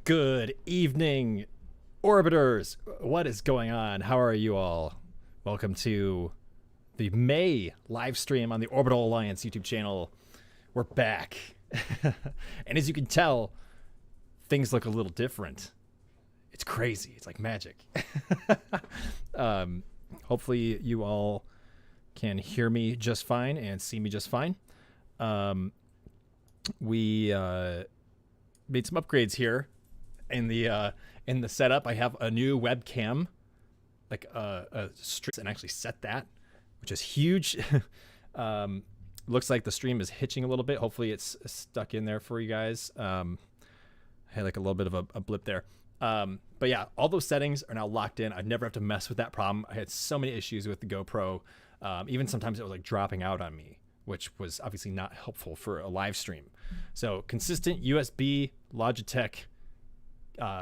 Good evening, Orbiters. What is going on? How are you all? Welcome to the May live stream on the Orbital Alliance YouTube channel. We're back. And as you can tell, things look a little different. It's crazy. It's like magic. Hopefully you all can hear me just fine and see me just fine. We made some upgrades here in the setup. I have a new webcam, like a stream, and actually set that, which is huge. Looks like the stream is hitching a little bit. Hopefully it's stuck in there for you guys. I had like a little bit of a blip there. But yeah, all those settings are now locked in. I'd never have to mess with that problem. I had so many issues with the GoPro. Even sometimes it was like dropping out on me, which was obviously not helpful for a live stream. So consistent USB Logitech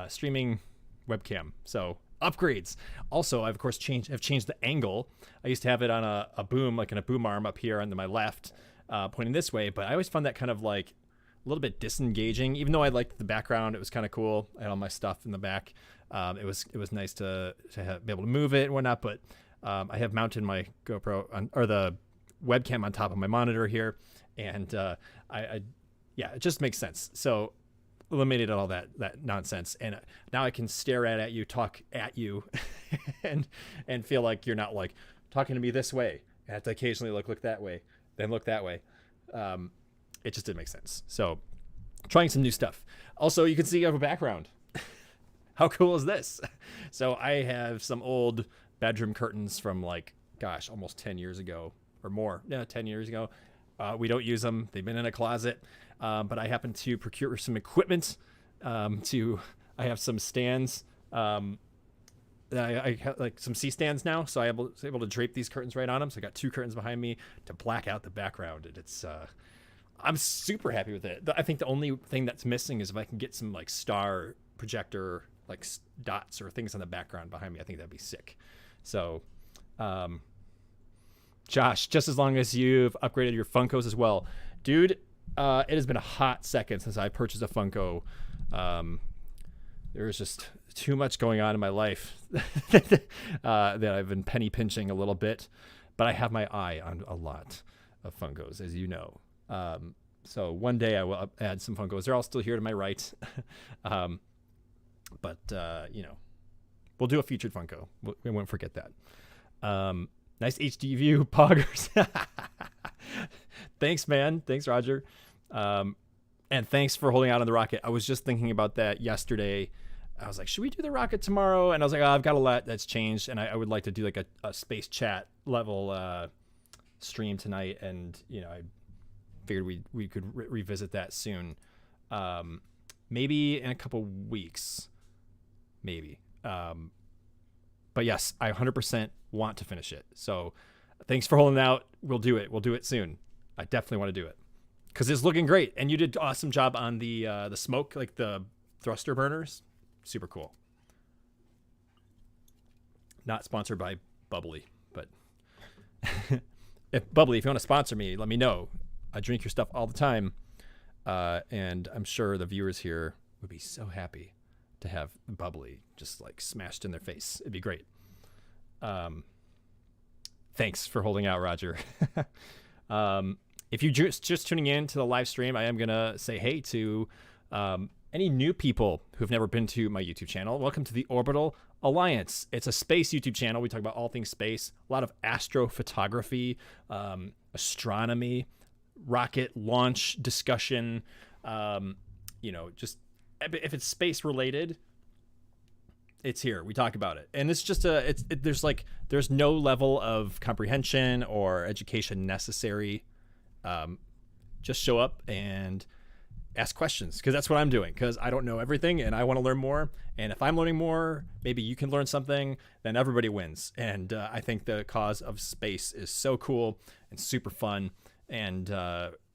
streaming webcam. So upgrades. Also, I've of course changed the angle. I used to have it on a boom, like in a boom arm up here on my left, pointing this way, but I always found that kind of like a little bit disengaging. Even though I liked the background, it was kind of cool. I had all my stuff in the back. It was nice to be able to move it and whatnot. But I have mounted my GoPro or the webcam on top of my monitor here, and yeah, it just makes sense. So eliminated all that nonsense, and now I can stare at you, talk at you, and feel like you're not like talking to me this way. I have to occasionally look that way, then look that way. It just didn't make sense. So trying some new stuff. Also, you can see I have a background. How cool is this? So I have some old bedroom curtains from like, gosh, almost 10 years ago or more. Yeah, 10 years ago. We don't use them. They've been in a closet. But I happen to procure some equipment. I have some stands. I have like some C-stands now, so I was able to drape these curtains right on them. So I got two curtains behind me to black out the background, and it's I'm super happy with it. I think the only thing that's missing is if I can get some like star projector like dots or things on the background behind me. I think that'd be sick. So Josh, just as long as you've upgraded your Funkos as well, dude. It has been a hot second since I purchased a Funko. There's just too much going on in my life that I've been penny pinching a little bit, but I have my eye on a lot of Funkos, as you know. So one day I will add some Funkos. They're all still here to my right. But you know, we'll do a featured Funko. We won't forget that. Nice HD view, poggers. Thanks, man. Thanks, Roger. And thanks for holding out on the rocket. I was just thinking about that yesterday. I was like, should we do the rocket tomorrow? And I was like, oh, I've got a lot that's changed, and I would like to do like a space chat level stream tonight. And you know, I figured we could revisit that soon. Maybe in a couple weeks, maybe. But yes, I 100% want to finish it. So thanks for holding out. We'll do it. We'll do it soon. I definitely want to do it because it's looking great. And you did an awesome job on the smoke, like the thruster burners. Super cool. Not sponsored by Bubbly, but if you want to sponsor me, let me know. I drink your stuff all the time. And I'm sure the viewers here would be so happy to have Bubbly just like smashed in their face. It'd be great. Thanks for holding out, Roger. If you're just tuning in to the live stream, I am going to say hey to any new people who've never been to my YouTube channel. Welcome to the Orbital Alliance. It's a space YouTube channel. We talk about all things space, a lot of astrophotography, astronomy, rocket launch discussion. You know, just if it's space related, it's here. We talk about it, and it's just there's no level of comprehension or education necessary. Just show up and ask questions, because that's what I'm doing, because I don't know everything and I want to learn more. And if I'm learning more, maybe you can learn something, then everybody wins. And I think the cause of space is so cool and super fun. And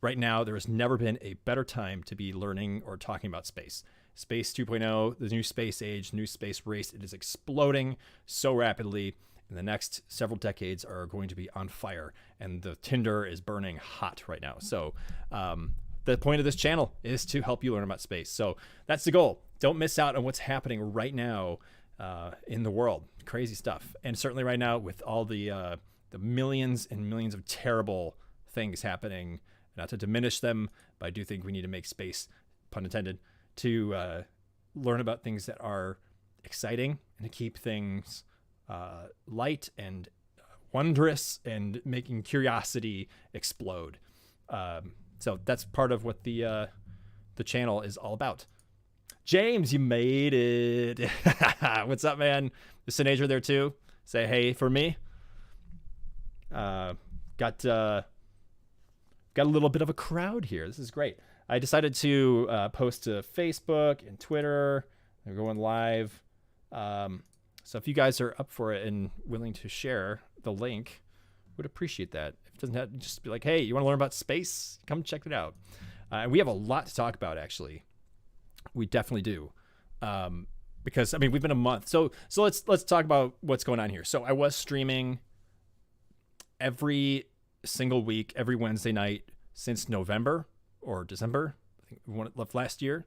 right now, there has never been a better time to be learning or talking about space. Space 2.0, the new space age, new space race, it is exploding so rapidly. And the next several decades are going to be on fire. And the tinder is burning hot right now. So the point of this channel is to help you learn about space. So that's the goal. Don't miss out on what's happening right now in the world. Crazy stuff. And certainly right now with all the millions and millions of terrible things happening, not to diminish them, but I do think we need to make space, pun intended, to learn about things that are exciting and to keep things light and wondrous and making curiosity explode. So that's part of what the channel is all about. James, you made it. What's up, man? Is Sinager there too? Say hey for me. Got a little bit of a crowd here. This is great. I decided to post to Facebook and Twitter. We're going live. So if you guys are up for it and willing to share the link, would appreciate that. If it doesn't have to just be like, hey, you want to learn about space? Come check it out. And we have a lot to talk about, actually. We definitely do. Because I mean, we've been a month. So let's talk about what's going on here. So I was streaming every single week, every Wednesday night since November or December. I think we left last year.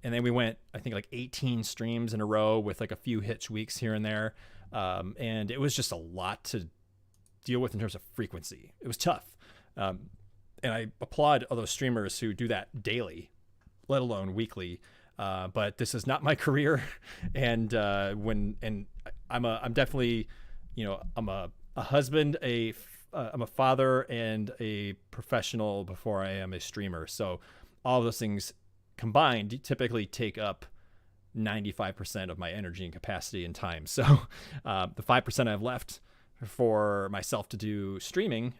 And then we went, I think, like 18 streams in a row with like a few hitch weeks here and there. And it was just a lot to deal with in terms of frequency. It was tough. And I applaud all those streamers who do that daily, let alone weekly. But this is not my career. And I'm definitely, I'm a husband, I'm a father and a professional before I am a streamer. So all of those things combined typically take up 95% of my energy and capacity and time. So the 5% I have left for myself to do streaming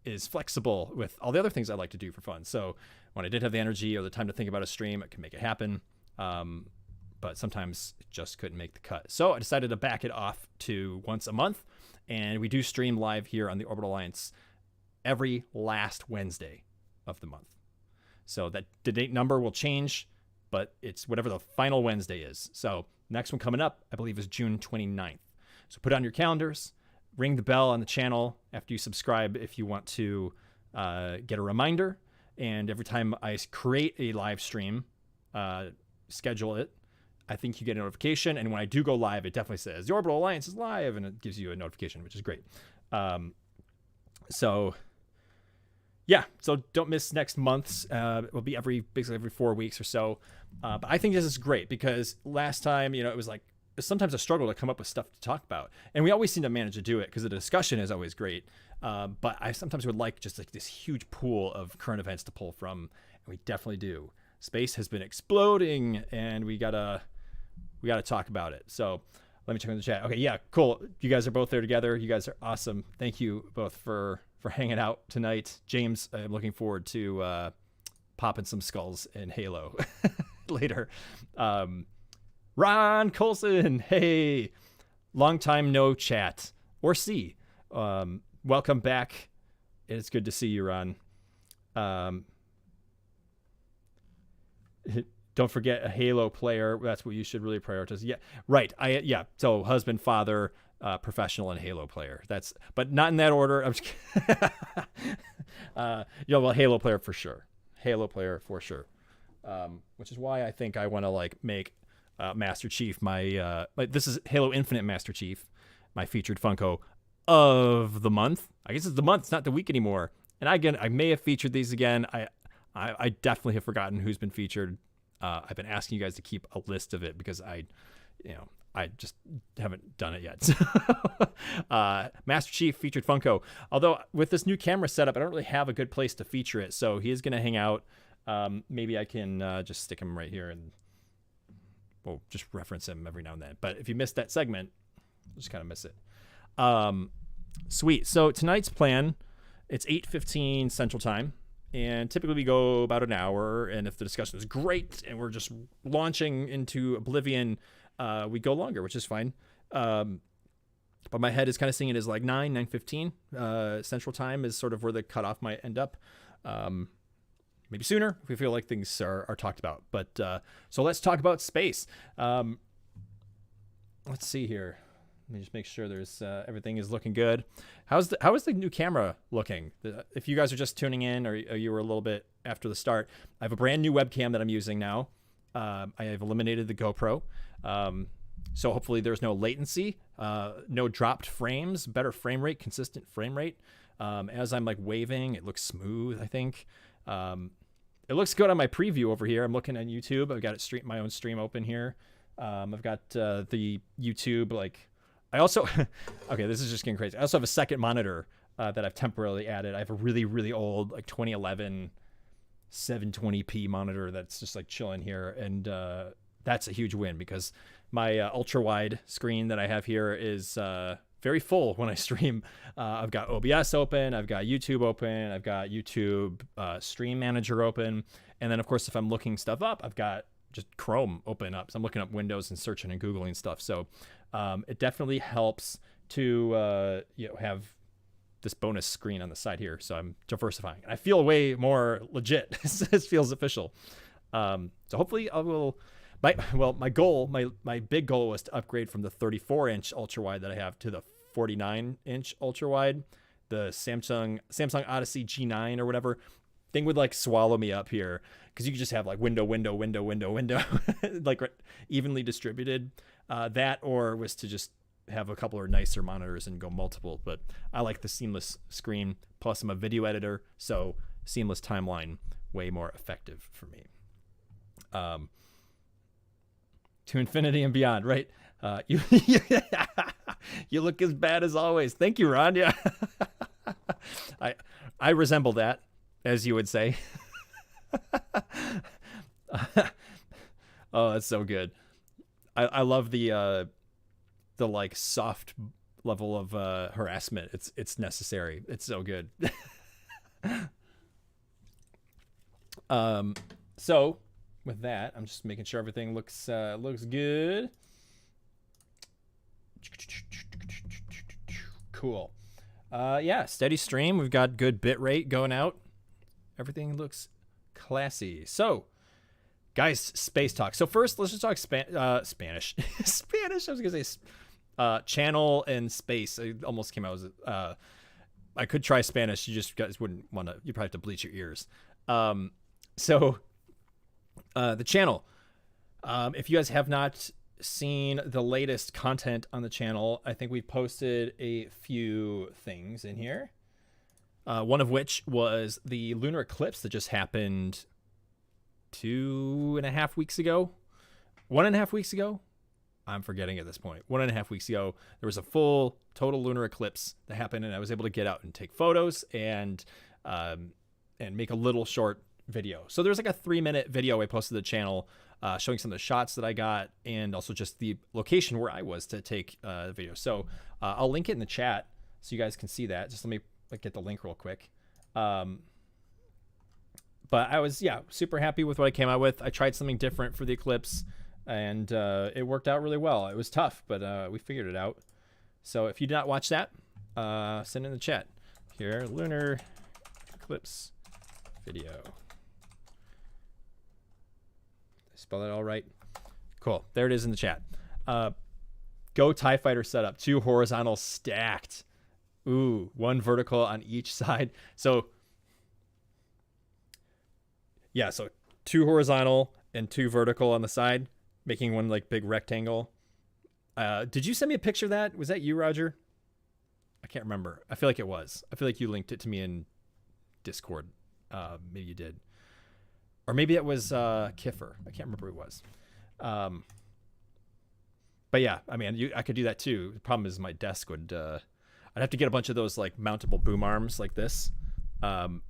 is flexible with all the other things I like to do for fun. So when I did have the energy or the time to think about a stream, I could make it happen. But sometimes it just couldn't make the cut. So I decided to back it off to once a month. And we do stream live here on the Orbital Alliance every last Wednesday of the month. So that the date number will change, but it's whatever the final Wednesday is. So next one coming up, I believe, is June 29th. So put it on your calendars, ring the bell on the channel after you subscribe if you want to get a reminder. And every time I create a live stream, schedule it, I think you get a notification. And when I do go live, it definitely says the Orbital Alliance is live, and it gives you a notification, which is great. Yeah, so don't miss next month's. It will be basically every 4 weeks or so. But I think this is great because last time, it was like sometimes a struggle to come up with stuff to talk about. And we always seem to manage to do it because the discussion is always great. But I sometimes would like just like this huge pool of current events to pull from. And we definitely do. Space has been exploding and we gotta talk about it. So let me check in the chat. Okay, yeah, cool. You guys are both there together. You guys are awesome. Thank you both for hanging out tonight. James, I'm looking forward to popping some skulls in Halo later. Ron Colson, hey, long time no chat or see. Welcome back. It's good to see you, Ron. Don't forget a Halo player. That's what you should really prioritize. Yeah, right. So husband, father, professional, and Halo player. But not in that order. I'm just kidding. Well, Halo player for sure. Halo player for sure. Which is why I think I want to make Master Chief my this is Halo Infinite Master Chief, my featured Funko of the month. I guess it's the month. It's not the week anymore. And again, I may have featured these again. I definitely have forgotten who's been featured. I've been asking you guys to keep a list of it because I just haven't done it yet. Master Chief featured Funko. Although with this new camera setup, I don't really have a good place to feature it. So he is going to hang out. Maybe I can just stick him right here and we'll just reference him every now and then. But if you missed that segment, you'll just kind of miss it. Sweet. So tonight's plan, it's 8:15 Central Time. And typically we go about an hour. And if the discussion is great and we're just launching into oblivion, we go longer, which is fine. But my head is kind of seeing it as like 9:15 Central Time is sort of where the cutoff might end up. Maybe sooner if we feel like things are talked about. But so let's talk about space. Let's see here. Let me just make sure there's everything is looking good. How is the new camera looking? If you guys are just tuning in or you were a little bit after the start. I have a brand new webcam that I'm using now. I have eliminated the GoPro. So hopefully there's no latency, no dropped frames, better frame rate, consistent frame rate. As I'm like waving, it looks smooth, I think. It looks good on my preview over here. I'm looking at YouTube. I've got it my own stream open here. I've got the YouTube, like, I also, okay, this is just getting crazy. I also have a second monitor that I've temporarily added. I have a really, really old, like 2011 720p monitor that's just like chilling here. And that's a huge win because my ultra wide screen that I have here is very full when I stream. I've got OBS open, I've got YouTube open, I've got YouTube Stream Manager open. And then of course, if I'm looking stuff up, I've got just Chrome open up. So I'm looking up Windows and searching and Googling stuff. So it definitely helps to have this bonus screen on the side here. So I'm diversifying. I feel way more legit. This feels official. So hopefully I will. My goal, my big goal was to upgrade from the 34-inch ultra wide that I have to the 49-inch ultra wide, the Samsung Odyssey G9 or whatever. Thing would like swallow me up here because you could just have like window, like evenly distributed. That or was to just have a couple of nicer monitors and go multiple. But I like the seamless screen. Plus, I'm a video editor, so seamless timeline way more effective for me. To infinity and beyond, right? You you look as bad as always. Thank you, Ron. Yeah, I resemble that, as you would say. Oh, that's so good. I love the like soft level of harassment. It's necessary. It's so good. So with that, I'm just making sure everything looks good. Cool. Yeah, steady stream. We've got good bit rate going out. Everything looks classy. So, guys, space talk. So first, let's just talk Spanish. Spanish. I was gonna say channel and space. It almost came out as I could try Spanish. You guys wouldn't want to. You probably have to bleach your ears. So the channel. If you guys have not seen the latest content on the channel, I think we've posted a few things in here. One of which was the lunar eclipse that just happened 2.5 weeks ago. 1.5 weeks ago? I'm forgetting at this point. 1.5 weeks ago, there was a full total lunar eclipse that happened, and I was able to get out and take photos and make a little short video. So there's like a 3-minute video I posted to the channel showing some of the shots that I got and also just the location where I was to take the video. So I'll link it in the chat so you guys can see that. Just let me get the link real quick. But I was, super happy with what I came out with. I tried something different for the eclipse, and it worked out really well. It was tough, but we figured it out. So if you did not watch that, send it in the chat. Here, lunar eclipse video. Spell that all right? Cool. There it is in the chat. Go TIE Fighter setup. 2 horizontal stacked. Ooh, 1 vertical on each side. So, yeah, so 2 horizontal and 2 vertical on the side, making one like big rectangle. Did you send me a picture of that? Was that you, Roger? I can't remember. I feel like it was. I feel like you linked it to me in Discord. Maybe you did. Or maybe it was Kiffer. I can't remember who it was. But yeah, I mean, I could do that too. The problem is my desk would... I'd have to get a bunch of those like mountable boom arms like this, and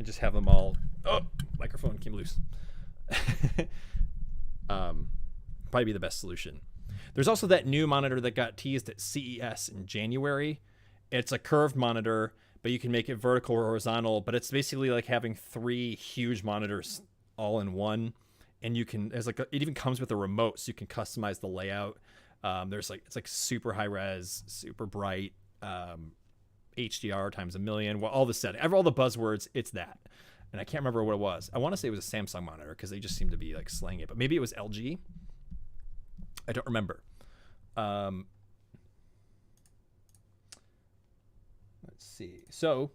just have them all. Oh, microphone came loose. Probably be the best solution. There's also that new monitor that got teased at CES in January. It's a curved monitor, but you can make it vertical or horizontal. But it's basically like having 3 huge monitors all in one, and you can. It even comes with a remote, so you can customize the layout. It's like super high res, super bright, HDR times 1,000,000. Well, all the settings, all the buzzwords, it's that. And I can't remember what it was. I want to say it was a Samsung monitor because they just seem to be like slaying it. But maybe it was LG. I don't remember. Let's see. So,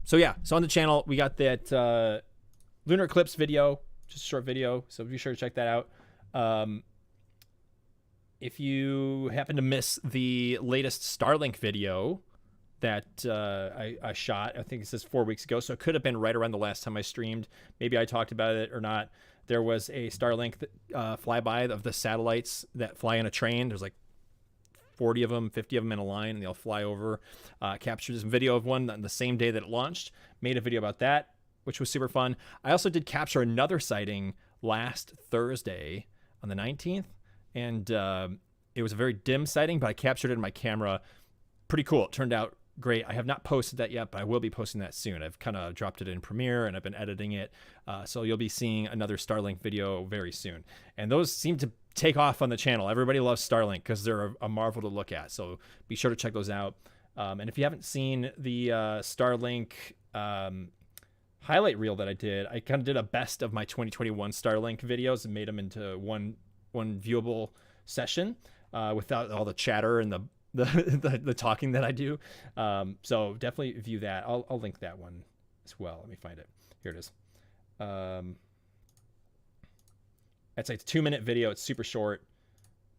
So yeah, so on the channel we got that lunar eclipse video, just a short video. So be sure to check that out. If you happen to miss the latest Starlink video that I shot, I think it says 4 weeks ago, so it could have been right around the last time I streamed. Maybe I talked about it or not. There was a Starlink flyby of the satellites that fly in a train. There's like 40 of them, 50 of them in a line, and they'll fly over. Captured some video of one on the same day that it launched. Made a video about that, which was super fun. I also did capture another sighting last Thursday on the 19th, and it was a very dim sighting, but I captured it in my camera. Pretty cool. It turned out great. I have not posted that yet, but I will be posting that soon. I've kind of dropped it in Premiere, and I've been editing it. So you'll be seeing another Starlink video very soon. And those seem to take off on the channel. Everybody loves Starlink because they're a marvel to look at. So be sure to check those out. And if you haven't seen the Starlink highlight reel that I did, I kind of did a best of my 2021 Starlink videos and made them into one viewable session without all the chatter and the talking that I do. So definitely view that. I'll link that one as well. Let me find it. Here it is. It's a 2-minute video. It's super short.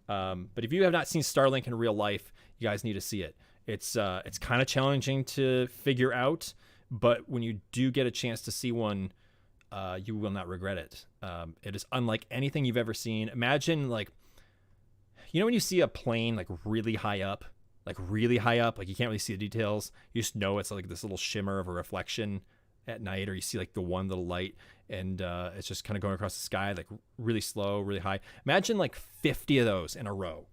But if you have not seen Starlink in real life, you guys need to see it. It's kind of challenging to figure out, but when you do get a chance to see one, you will not regret it. It is unlike anything you've ever seen. Imagine, like, you know when you see a plane like really high up, like you can't really see the details. You just know it's like this little shimmer of a reflection at night, or you see like the one little light, and it's just kind of going across the sky, like really slow, really high. Imagine like 50 of those in a row,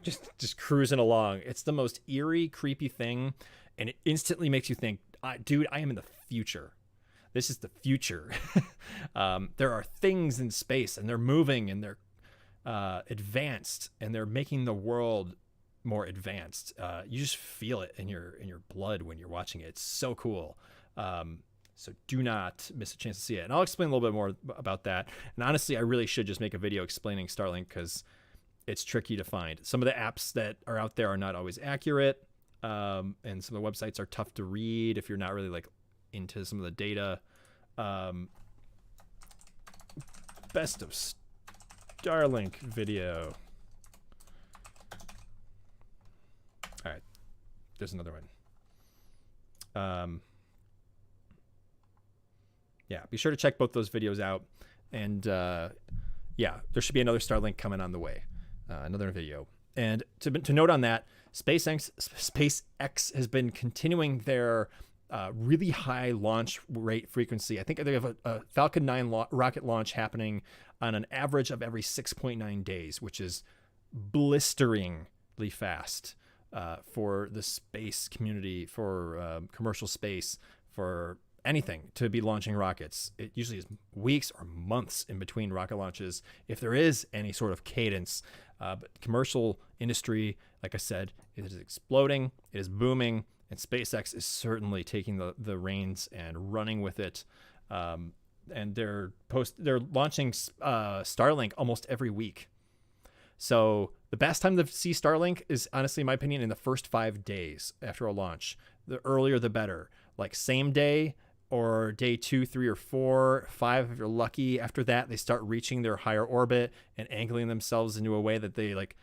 just cruising along. It's the most eerie, creepy thing, and it instantly makes you think, dude, I am in the future. This is the future. There are things in space, and they're moving, and they're advanced, and they're making the world more advanced. You just feel it in your blood when you're watching it. It's so cool. So do not miss a chance to see it. And I'll explain a little bit more about that. And honestly, I really should just make a video explaining Starlink because it's tricky to find. Some of the apps that are out there are not always accurate. And some of the websites are tough to read if you're not really like into some of the data. Best of Starlink video. All right, there's another one. Yeah, be sure to check both those videos out. And yeah, there should be another Starlink coming on the way, another video. And to note on that, SpaceX has been continuing their really high launch rate frequency. I think they have a Falcon 9 rocket launch happening on an average of every 6.9 days, which is blisteringly fast for the space community, for commercial space, for anything to be launching rockets. It usually is weeks or months in between rocket launches, if there is any sort of cadence. But commercial industry, like I said, it is exploding, it is booming, and SpaceX is certainly taking the reins and running with it. And they're launching Starlink almost every week. So the best time to see Starlink is, honestly, in my opinion, in the first 5 days after a launch. The earlier, the better. Like same day, or day 2, 3, or 4, 5 if you're lucky. After that, they start reaching their higher orbit and angling themselves into a way that they like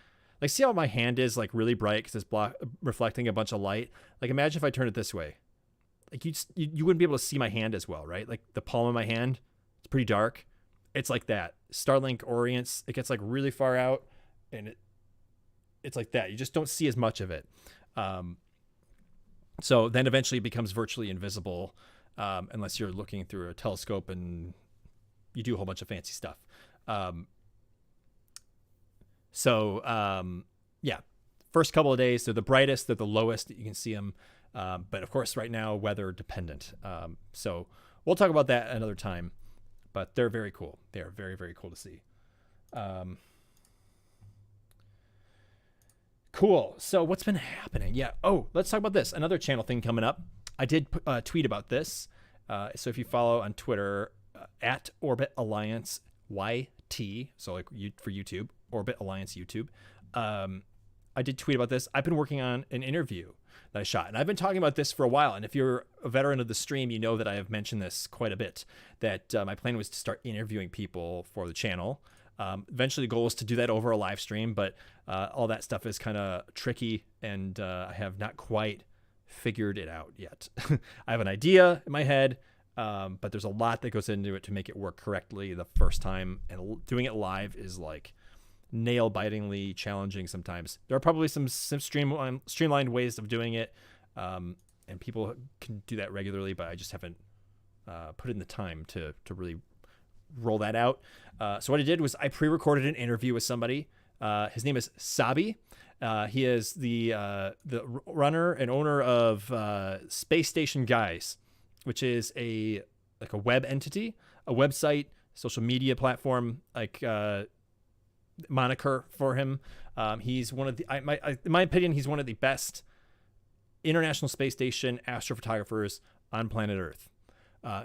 see how my hand is like really bright because it's reflecting a bunch of light. Like imagine if I turn it this way, like you wouldn't be able to see my hand as well, right? Like the palm of my hand, it's pretty dark. It's like that. Starlink orients, it gets like really far out, and it's like that. You just don't see as much of it. So then eventually it becomes virtually invisible. Unless you're looking through a telescope and you do a whole bunch of fancy stuff. Yeah, first couple of days, they're the brightest, they're the lowest that you can see them. But of course, right now, weather dependent. So we'll talk about that another time, but they're very cool. They are very, very cool to see. Cool. So what's been happening? Yeah. Oh, let's talk about this. Another channel thing coming up. I did tweet about this. So if you follow on Twitter, at Orbital Alliance YT, so like for YouTube, Orbital Alliance YouTube, I did tweet about this. I've been working on an interview that I shot. And I've been talking about this for a while. And if you're a veteran of the stream, you know that I have mentioned this quite a bit, that my plan was to start interviewing people for the channel. Eventually the goal is to do that over a live stream, but all that stuff is kind of tricky, and I have not quite figured it out yet. I have an idea in my head, but there's a lot that goes into it to make it work correctly the first time, and doing it live is like nail-bitingly challenging sometimes. There are probably some streamlined ways of doing it, and people can do that regularly, but I just haven't put in the time to really roll that out. So what I did was I pre-recorded an interview with somebody. His name is Sabi. He is the runner and owner of Space Station Guys, which is a web entity, a website, social media platform, moniker for him. He's one of the, in my opinion, he's one of the best International Space Station astrophotographers on planet Earth.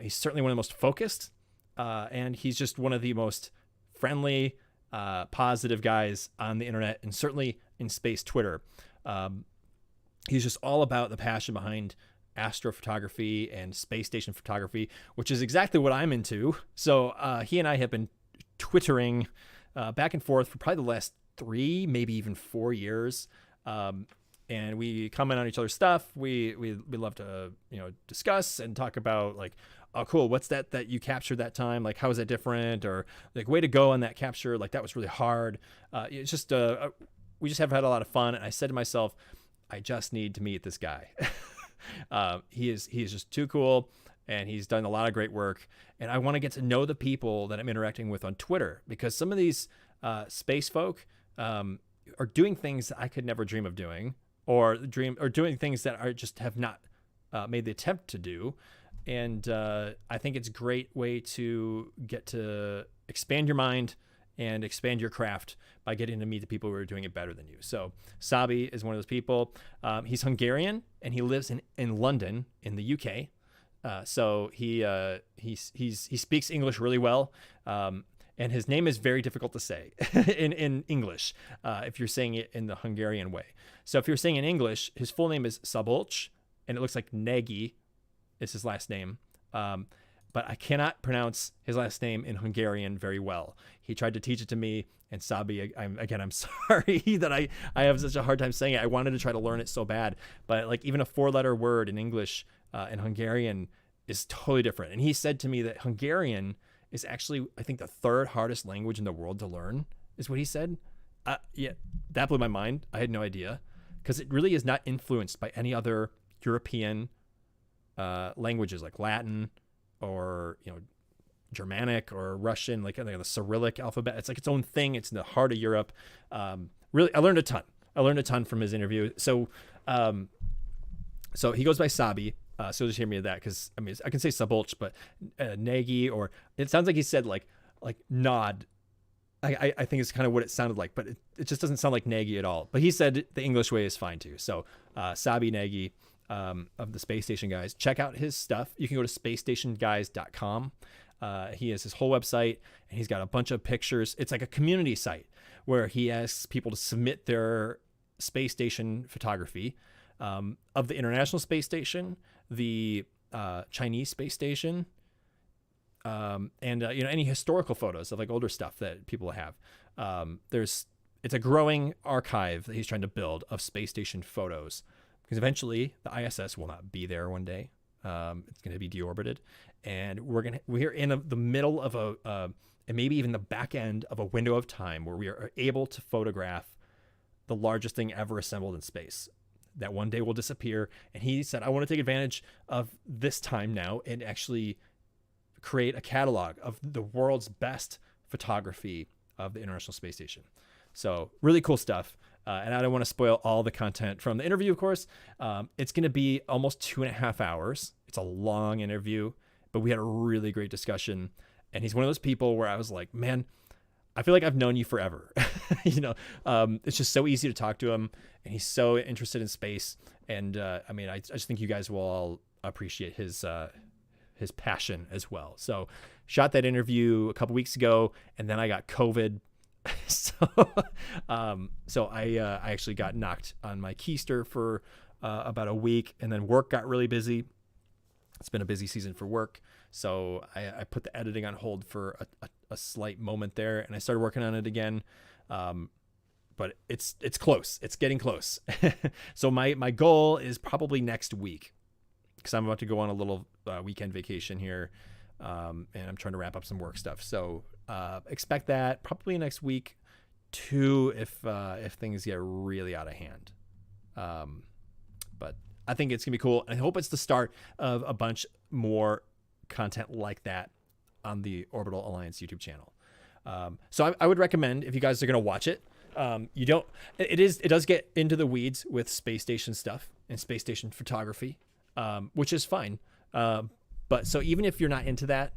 He's certainly one of the most focused, and he's just one of the most friendly, positive guys on the internet, and certainly in space Twitter. He's just all about the passion behind astrophotography and space station photography, which is exactly what I'm into. So he and I have been twittering back and forth for probably the last 3, maybe even 4 years. And we comment on each other's stuff. We love to, discuss and talk about like, oh, cool, what's that you captured that time? Like, how is that different? Or like, way to go on that capture. Like, that was really hard. It's just, we just have had a lot of fun. And I said to myself, I just need to meet this guy. He is just too cool, and he's done a lot of great work. And I want to get to know the people that I'm interacting with on Twitter, because some of these space folk are doing things that I could never dream of doing, or doing things that I just have not made the attempt to do. And I think it's a great way to get to expand your mind and expand your craft by getting to meet the people who are doing it better than you. So Sabi is one of those people. He's Hungarian, and he lives in London in the UK. So he speaks English really well. And his name is very difficult to say in English if you're saying it in the Hungarian way. So if you're saying in English, his full name is Szabolcs, and it looks like Nagy is his last name. But I cannot pronounce his last name in Hungarian very well. He tried to teach it to me, and Sabi, I'm sorry that I have such a hard time saying it. I wanted to try to learn it so bad, but like even a 4-letter word in English in Hungarian is totally different. And he said to me that Hungarian is actually, I think, the 3rd hardest language in the world to learn, is what he said. Yeah, that blew my mind. I had no idea, because it really is not influenced by any other European languages like Latin or Germanic or Russian, like the Cyrillic alphabet. It's like its own thing. It's in the heart of Europe. Really, I learned a ton. From his interview. So he goes by Sabi. So just hear me of that, because I mean I can say Szabolcs, but Nagy, or it sounds like he said like nod. I think it's kind of what it sounded like, but it just doesn't sound like Nagy at all. But he said the English way is fine too. So Sabi Nagy of the Space Station Guys. Check out his stuff. You can go to spacestationguys.com. He has his whole website, and he's got a bunch of pictures. It's like a community site where he asks people to submit their space station photography of the International Space Station, the Chinese space station, and any historical photos of like older stuff that people have. It's a growing archive that he's trying to build of space station photos, because eventually the ISS will not be there one day. It's going to be deorbited, and we're in the middle of and maybe even the back end of a window of time where we are able to photograph the largest thing ever assembled in space that one day will disappear. And he said, I want to take advantage of this time now and actually create a catalog of the world's best photography of the International Space Station. So really cool stuff. And I don't want to spoil all the content from the interview, of course. It's going to be almost 2.5 hours. It's a long interview, but we had a really great discussion. And he's one of those people where I was like, man, I feel like I've known you forever. It's just so easy to talk to him, and he's so interested in space. And I just think you guys will all appreciate his passion as well. So shot that interview a couple weeks ago, and then I got COVID. So I actually got knocked on my keister for about a week, and then work got really busy. It's been a busy season for work, so I put the editing on hold for a slight moment there, and I started working on it again. But it's close. It's getting close. So my goal is probably next week, because I'm about to go on a little weekend vacation here, and I'm trying to wrap up some work stuff. So expect that probably next week, too, if things get really out of hand. But I think it's gonna be cool. I hope it's the start of a bunch more content like that on the Orbital Alliance YouTube channel. So I would recommend, if you guys are gonna watch it, it does get into the weeds with space station stuff and space station photography, which is fine. But so even if you're not into that,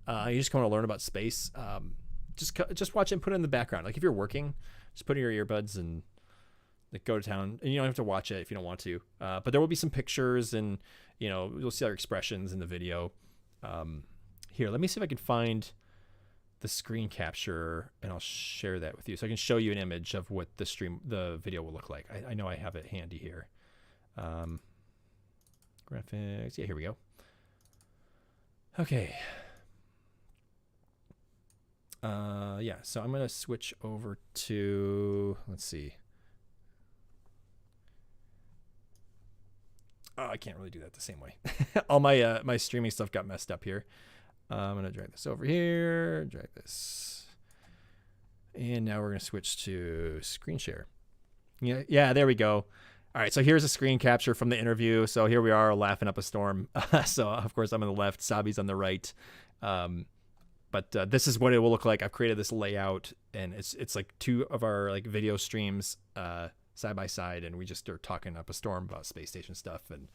you just want to learn about space, just watch it and put it in the background. Like if you're working, just put in your earbuds and like go to town, and you don't have to watch it if you don't want to. But there will be some pictures, and you'll see our expressions in the video. Here, let me see if I can find the screen capture, and I'll share that with you, so I can show you an image of what the video will look like. I know I have it handy here. Graphics, yeah, here we go. Okay. Yeah, so I'm gonna switch over to, let's see. Oh, I can't really do that the same way. All my my streaming stuff got messed up here. I'm gonna drag this over here, drag this, and now we're gonna switch to screen share. Yeah, there we go. All right, so here's a screen capture from the interview. So here we are laughing up a storm. So of course I'm on the left, Sabi's on the right. But this is what it will look like. I've created this layout, and it's like two of our like video streams side by side, and we just are talking up a storm about space station stuff and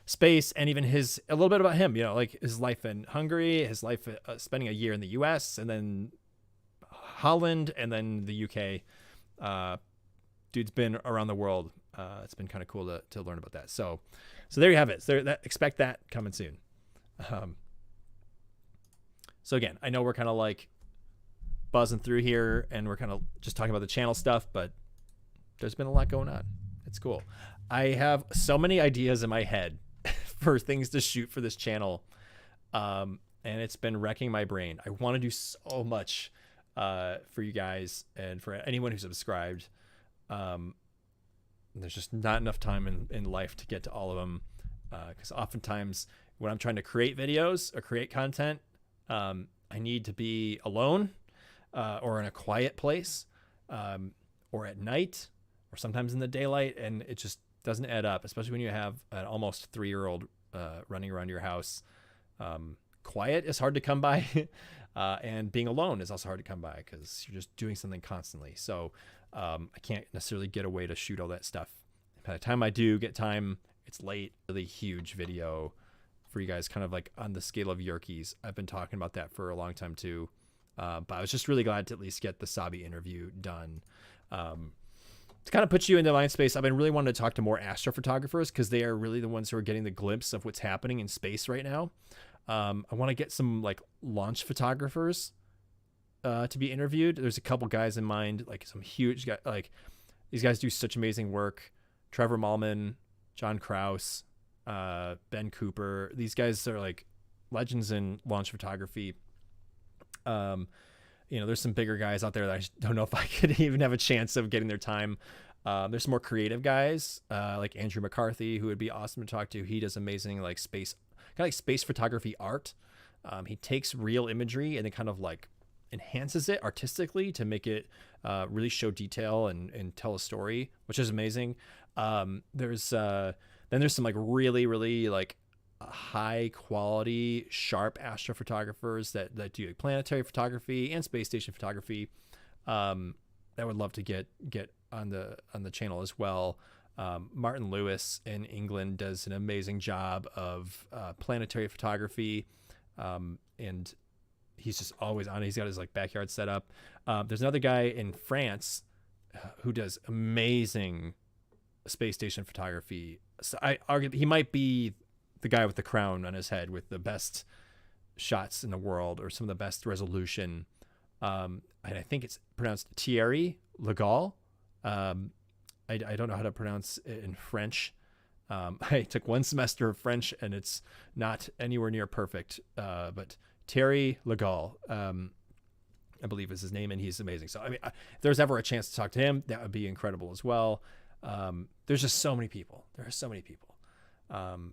space, and even a little bit about him, like his life in Hungary, his life spending a year in the US, and then Holland, and then the UK. Dude's been around the world. It's been kind of cool to learn about that. So there you have it. So expect that coming soon. So again, I know we're kind of like buzzing through here, and we're kind of just talking about the channel stuff, but there's been a lot going on. It's cool. I have so many ideas in my head for things to shoot for this channel, and it's been wrecking my brain. I want to do so much for you guys and for anyone who's subscribed. There's just not enough time in life to get to all of them, because oftentimes when I'm trying to create videos or create content, I need to be alone, or in a quiet place, or at night, or sometimes in the daylight, and it just doesn't add up, especially when you have an almost 3-year-old running around your house. Quiet is hard to come by, and being alone is also hard to come by because you're just doing something constantly. So I can't necessarily get away to shoot all that stuff. By the time I do get time, it's late. Really huge video for you guys, kind of like on the scale of Yerkes. I've been talking about that for a long time too, but I was just really glad to at least get the Sabi interview done. To kind of put you in the Alliance space, I've been really wanting to talk to more astrophotographers, because they are really the ones who are getting the glimpse of what's happening in space right now. I want to get some like launch photographers to be interviewed. There's a couple guys in mind, like some huge guys. Like these guys do such amazing work. Trevor Mallman, John Krause, Ben Cooper. These guys are like legends in launch photography. There's some bigger guys out there that I just don't know if I could even have a chance of getting their time. There's some more creative guys, like Andrew Mccarthy, who would be awesome to talk to. He does amazing like space photography art. He takes real imagery and then kind of like enhances it artistically to make it really show detail and tell a story, which is amazing. There's some like really, really like high quality, sharp astrophotographers that do like planetary photography and space station photography. I would love to get on the channel as well. Martin Lewis in England does an amazing job of planetary photography, and he's just always on it. He's got his like backyard set up. There's another guy in France who does amazing space station photography. So I argue he might be the guy with the crown on his head with the best shots in the world, or some of the best resolution. And I think it's pronounced Thierry Le Gall. I don't know how to pronounce it in French. I took 1 semester of French, and it's not anywhere near perfect. But Terry Legal, I believe is his name, and he's amazing. So, I mean, if there's ever a chance to talk to him, that would be incredible as well. There's just so many people. There are so many people. And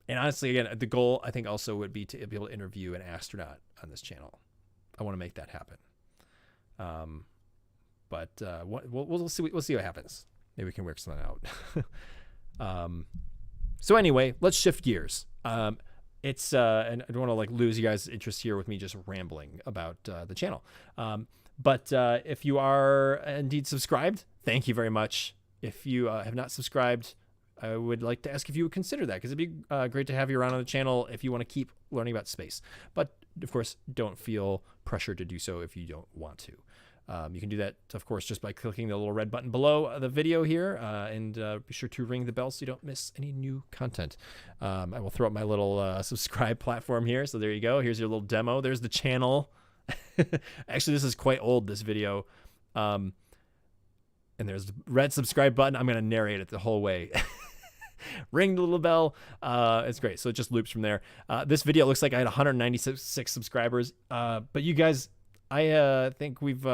honestly, again, the goal, I think, also would be to be able to interview an astronaut on this channel. I want to make that happen. But we'll see. We'll see what happens. Maybe we can work something out. So anyway, let's shift gears. And I don't want to like lose you guys' interest here with me just rambling about the channel. But if you are indeed subscribed, thank you very much. If you have not subscribed, I would like to ask if you would consider that, because it'd be great to have you around on the channel if you want to keep learning about space. But of course, don't feel pressured to do so if you don't want to. You can do that, of course, just by clicking the little red button below the video here, and be sure to ring the bell so you don't miss any new content. I will throw up my little subscribe platform here. So there you go. Here's your little demo. There's the channel. Actually, this is quite old, this video. And there's the red subscribe button. I'm going to narrate it the whole way. Ring the little bell. It's great. So it just loops from there. This video looks like I had 196 subscribers. But you guys, I think we've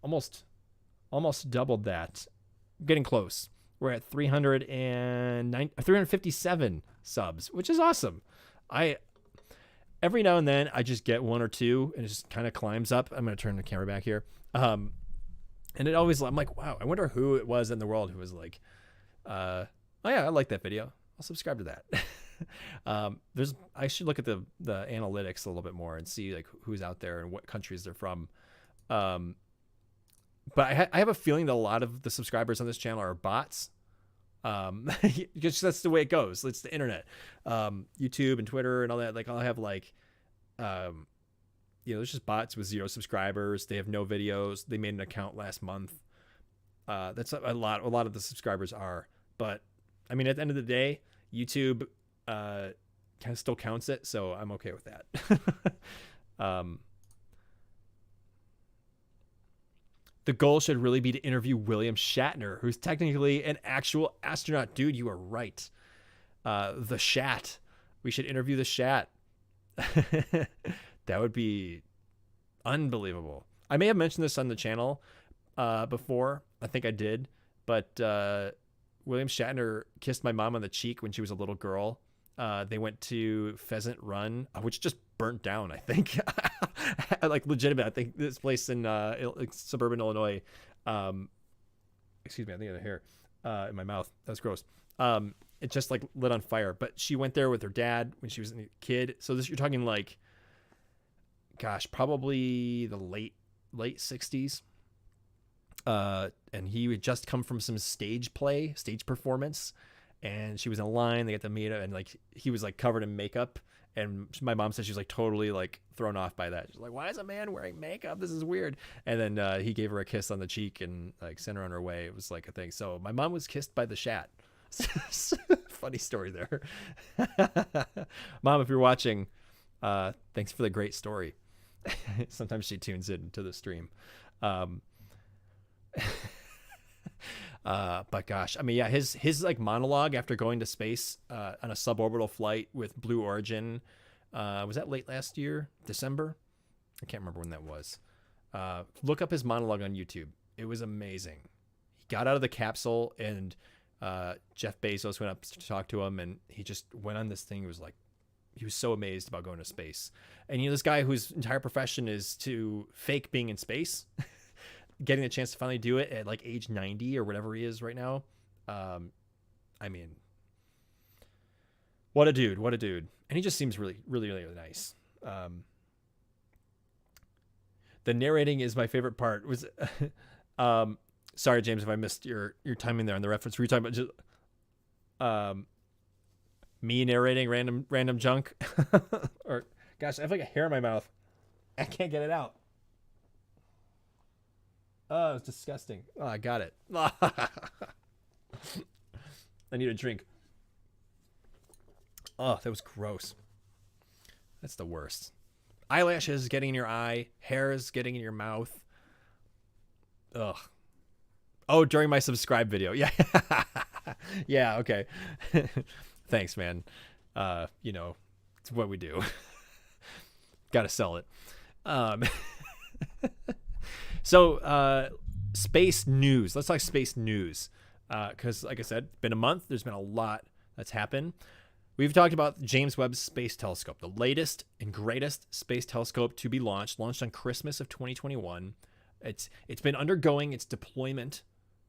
almost doubled that. Getting close. We're at 357 subs, which is awesome. Every now and then I just get 1 or 2 and it just kind of climbs up. I'm going to turn the camera back here. And it always, I'm like, wow, I wonder who it was in the world who was like, oh yeah, I like that video. I'll subscribe to that. I should look at the analytics a little bit more and see like who's out there and what countries they're from. But I have a feeling that a lot of the subscribers on this channel are bots. Because that's the way it goes. It's the internet, YouTube and Twitter and all that. Like I'll have like, there's just bots with 0 subscribers. They have no videos. They made an account last month. That's a lot of the subscribers are, but I mean, at the end of the day, YouTube kind of still counts it, so I'm okay with that. The goal should really be to interview William Shatner, who's technically an actual astronaut. Dude, you are right. The Shat. We should interview the Shat. That would be unbelievable. I may have mentioned this on the channel before. I think I did, but William Shatner kissed my mom on the cheek when she was a little girl. They went to Pheasant Run, which just burnt down, I think. Like legitimate. I think this place in suburban Illinois. Excuse me, I think I have hair in my mouth. That's gross. It just like lit on fire. But she went there with her dad when she was a kid. So this, you're talking like, gosh, probably the late 60s. And he had just come from some stage performance, and she was in line. They got to meet him, and like he was like covered in makeup, and my mom said she was like totally like thrown off by that. She's like, why is a man wearing makeup? This is weird. And then he gave her a kiss on the cheek and like sent her on her way. It was like a thing. So my mom was kissed by the Shat. Funny story there. Mom, if you're watching, thanks for the great story. Sometimes she tunes in to the stream. But gosh, I mean, yeah, his like monologue after going to space on a suborbital flight with Blue Origin, was that late last year, December? I can't remember when that was. Look up his monologue on YouTube. It was amazing. He got out of the capsule, and Jeff Bezos went up to talk to him, and he just went on this thing. He was like, he was so amazed about going to space. And this guy whose entire profession is to fake being in space, getting a chance to finally do it at like age 90 or whatever he is right now. I mean, what a dude. And he just seems really, really, really, really nice. The narrating is my favorite part. Was sorry, James, if I missed your timing there on the reference. Were you talking about just me narrating random junk? Or gosh, I have like a hair in my mouth. I can't get it out. Oh, it's disgusting. Oh, I got it. I need a drink. Oh, that was gross. That's the worst. Eyelashes getting in your eye. Hair is getting in your mouth. Ugh. Oh, during my subscribe video. Yeah. Yeah, okay. Thanks, man. You know, it's what we do. Got to sell it. Um, so, space news. Let's talk space news. Because, like I said, it's been a month. There's been a lot that's happened. We've talked about James Webb Space Telescope, the latest and greatest space telescope to be launched on Christmas of 2021. It's been undergoing its deployment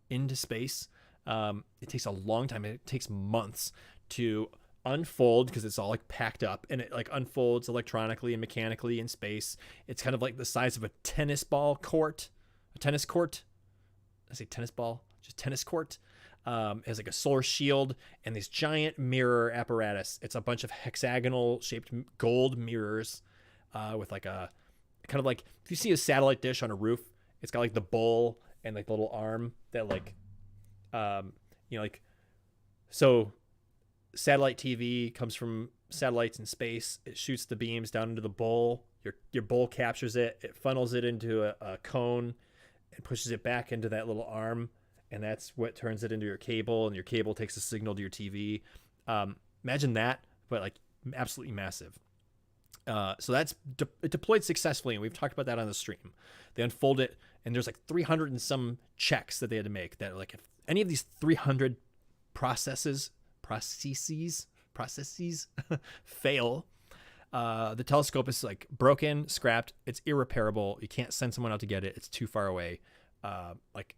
into space. It takes a long time. It takes months to unfold because it's all like packed up, and it like unfolds electronically and mechanically in space. It's kind of like the size of a tennis court. I say tennis ball, just tennis court. It has like a solar shield and this giant mirror apparatus. It's a bunch of hexagonal shaped gold mirrors with like a kind of like, if you see a satellite dish on a roof, it's got like the bowl and like the little arm that like, like, so satellite TV comes from satellites in space. It shoots the beams down into the bowl. Your bowl captures it. It funnels it into a cone and pushes it back into that little arm. And that's what turns it into your cable, and your cable takes the signal to your TV. Imagine that, but like absolutely massive. So that's deployed successfully, and we've talked about that on the stream. They unfold it, and there's like 300 and some checks that they had to make. That like if any of these 300 processes fail, the telescope is like broken, scrapped. It's irreparable. You can't send someone out to get it. It's too far away. Like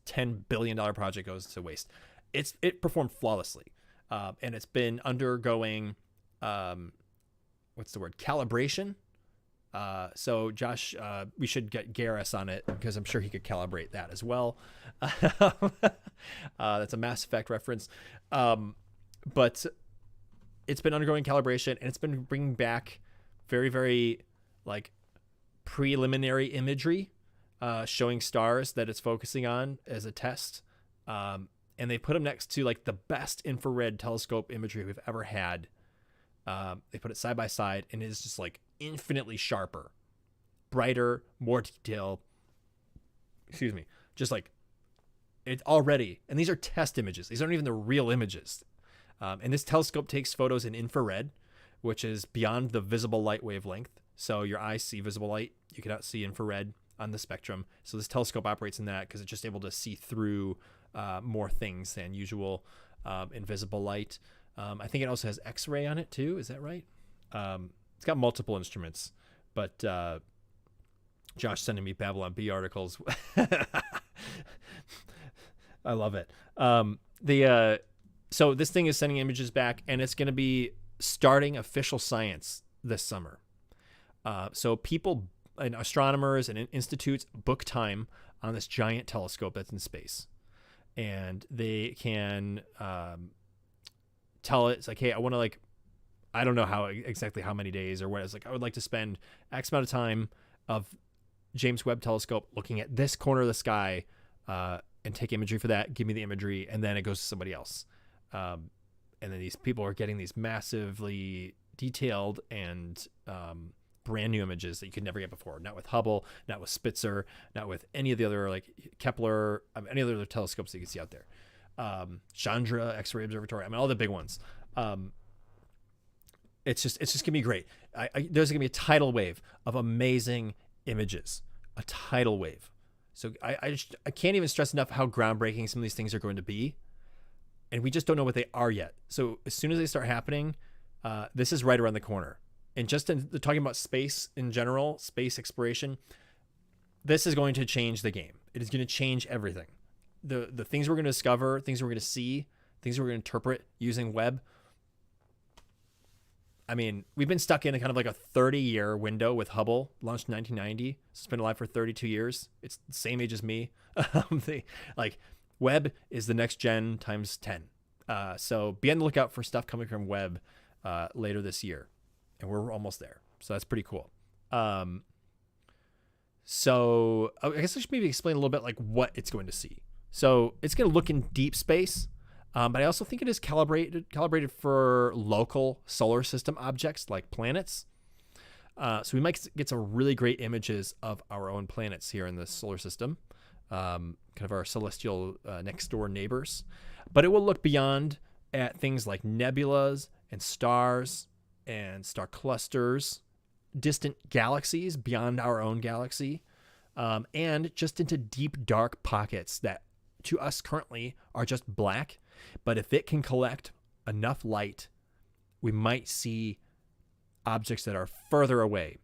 $10 billion project goes to waste. It performed flawlessly, and it's been undergoing calibration. So Josh, we should get Garrus on it because I'm sure he could calibrate that as well. That's a Mass Effect reference, but it's been undergoing calibration, and it's been bringing back very, very like preliminary imagery, showing stars that it's focusing on as a test. And they put them next to like the best infrared telescope imagery we've ever had. They put it side by side, and it is just like infinitely sharper, brighter, more detail. Excuse me. Just like it's already, and these are test images. These aren't even the real images. And this telescope takes photos in infrared, which is beyond the visible light wavelength. So your eyes see visible light. You cannot see infrared on the spectrum. So this telescope operates in that because it's just able to see through more things than usual invisible light. I think it also has X-ray on it too. Is that right? It's got multiple instruments, but Josh sending me Babylon Bee articles. I love it. So this thing is sending images back, and it's going to be starting official science this summer. So people and astronomers and institutes book time on this giant telescope that's in space, and they can tell it, it's like, hey, I want to like, I don't know exactly how many days or what. It's like, I would like to spend X amount of time of James Webb telescope looking at this corner of the sky and take imagery for that. Give me the imagery, and then it goes to somebody else. And then these people are getting these massively detailed and brand new images that you could never get before. Not with Hubble, not with Spitzer, not with any of the other like Kepler, any other telescopes that you can see out there. Chandra X-ray Observatory. I mean, all the big ones. It's just gonna be great. There's gonna be a tidal wave of amazing images. A tidal wave. So I can't even stress enough how groundbreaking some of these things are going to be. And we just don't know what they are yet. So as soon as they start happening, this is right around the corner. And just talking about space in general, space exploration, this is going to change the game. It is going to change everything. The things we're going to discover, things we're going to see, things we're going to interpret using Webb. I mean, we've been stuck in a kind of like a 30-year window with Hubble, launched in 1990. So it's been alive for 32 years. It's the same age as me. Webb is the next gen times 10. So be on the lookout for stuff coming from Webb later this year. And we're almost there. So that's pretty cool. So I guess I should maybe explain a little bit like what it's going to see. So it's going to look in deep space, but I also think it is calibrated for local solar system objects like planets. So we might get some really great images of our own planets here in the solar system. kind of our celestial next door neighbors. But it will look beyond at things like nebulas and stars and star clusters, distant galaxies beyond our own galaxy, and just into deep, dark pockets that to us currently are just black. But if it can collect enough light, we might see objects that are further away,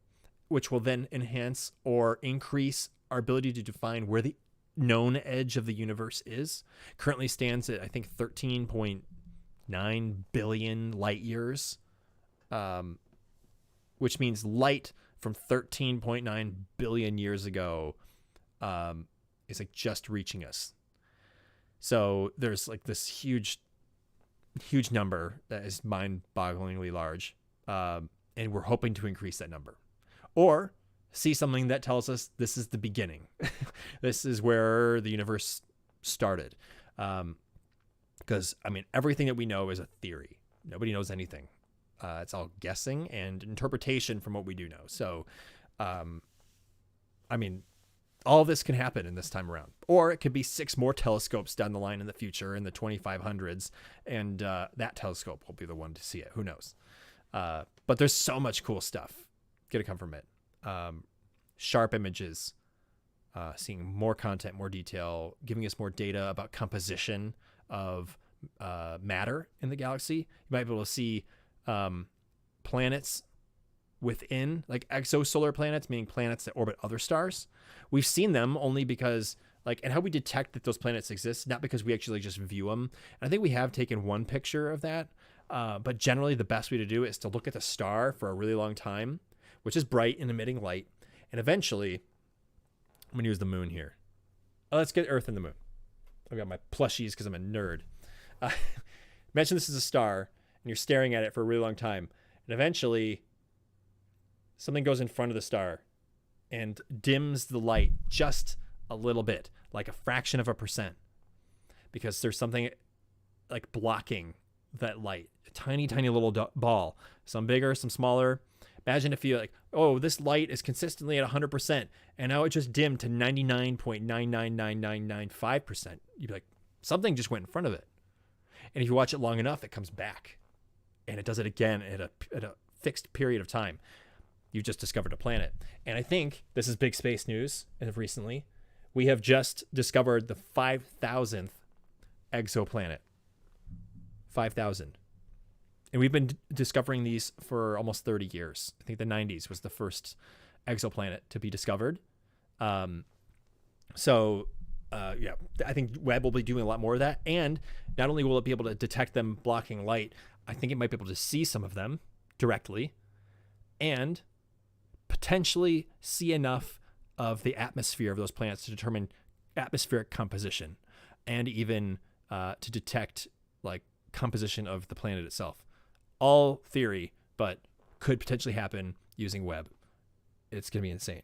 which will then enhance or increase our ability to define where the known edge of the universe is. Currently stands at, I think, 13.9 billion light years, which means light from 13.9 billion years ago is like just reaching us. So there's like this huge number that is mind-bogglingly large, and we're hoping to increase that number, or see something that tells us this is the beginning. This is where the universe started. Because, I mean, everything that we know is a theory. Nobody knows anything. It's all guessing and interpretation from what we do know. So, I mean, all this can happen in this time around. Or it could be 6 more telescopes down the line in the future in the 2500s, and that telescope will be the one to see it. Who knows? But there's so much cool stuff gonna come from it. Sharp images, seeing more content, more detail, giving us more data about composition of matter in the galaxy. You might be able to see planets within, like exosolar planets, meaning planets that orbit other stars. We've seen them only because, like, and how we detect that those planets exist, not because we actually just view them. And I think we have taken one picture of that, but generally the best way to do it is to look at the star for a really long time, which is bright and emitting light. And eventually, I'm going to use the moon here. Let's get Earth and the moon. I've got my plushies because I'm a nerd. Imagine this is a star, and you're staring at it for a really long time. And eventually, something goes in front of the star and dims the light just a little bit, like a fraction of a percent. Because there's something like blocking that light. A tiny, tiny little ball. Some bigger, some smaller. Imagine if you like, oh, this light is consistently at 100%, and now it just dimmed to 99.9999995%. You'd be like, something just went in front of it. And if you watch it long enough, it comes back. And it does it again at a fixed period of time. You've just discovered a planet. And I think this is big space news as of recently. We have just discovered the 5,000th exoplanet. 5,000. And we've been discovering these for almost 30 years. I think the 90s was the first exoplanet to be discovered. Yeah, I think Webb will be doing a lot more of that. And not only will it be able to detect them blocking light, I think it might be able to see some of them directly and potentially see enough of the atmosphere of those planets to determine atmospheric composition and even to detect like composition of the planet itself. All theory, but could potentially happen using Webb. It's going to be insane.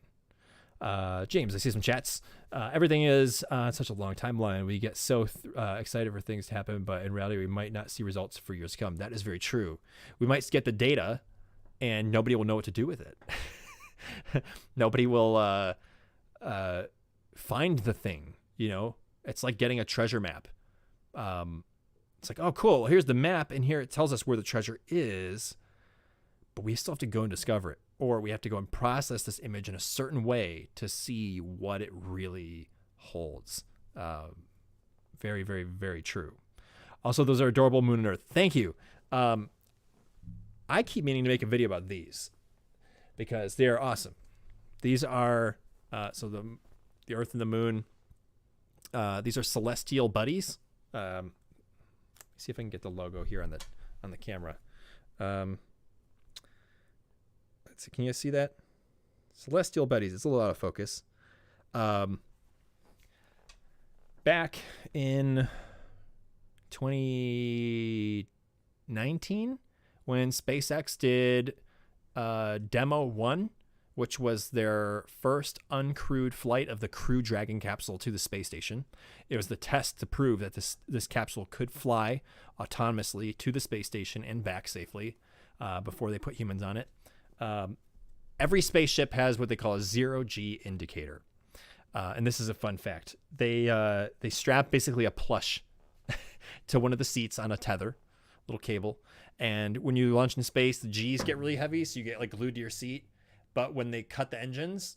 James, I see some chats. Everything is such a long timeline. We get so excited for things to happen, but in reality, we might not see results for years to come. That is very true. We might get the data, and nobody will know what to do with it. Nobody will find the thing. You know, it's like getting a treasure map. It's like, oh, cool. Well, here's the map, and here it tells us where the treasure is, but we still have to go and discover it, or we have to go and process this image in a certain way to see what it really holds. Very, very, very true. Also, those are adorable moon and Earth. Thank you. I keep meaning to make a video about these because they are awesome. These are so the Earth and the moon. These are celestial buddies. See if I can get the logo here on the camera. Let's see, can you see that? Celestial buddies. It's a little out of focus. Back in 2019, when SpaceX did Demo 1, which was their first uncrewed flight of the Crew Dragon capsule to the space station. It was the test to prove that this capsule could fly autonomously to the space station and back safely before they put humans on it. Every spaceship has what they call a zero-G indicator. and this is a fun fact. They strap basically a plush to one of the seats on a tether, little cable. And when you launch in space, the G's get really heavy, so you get like glued to your seat. But when they cut the engines,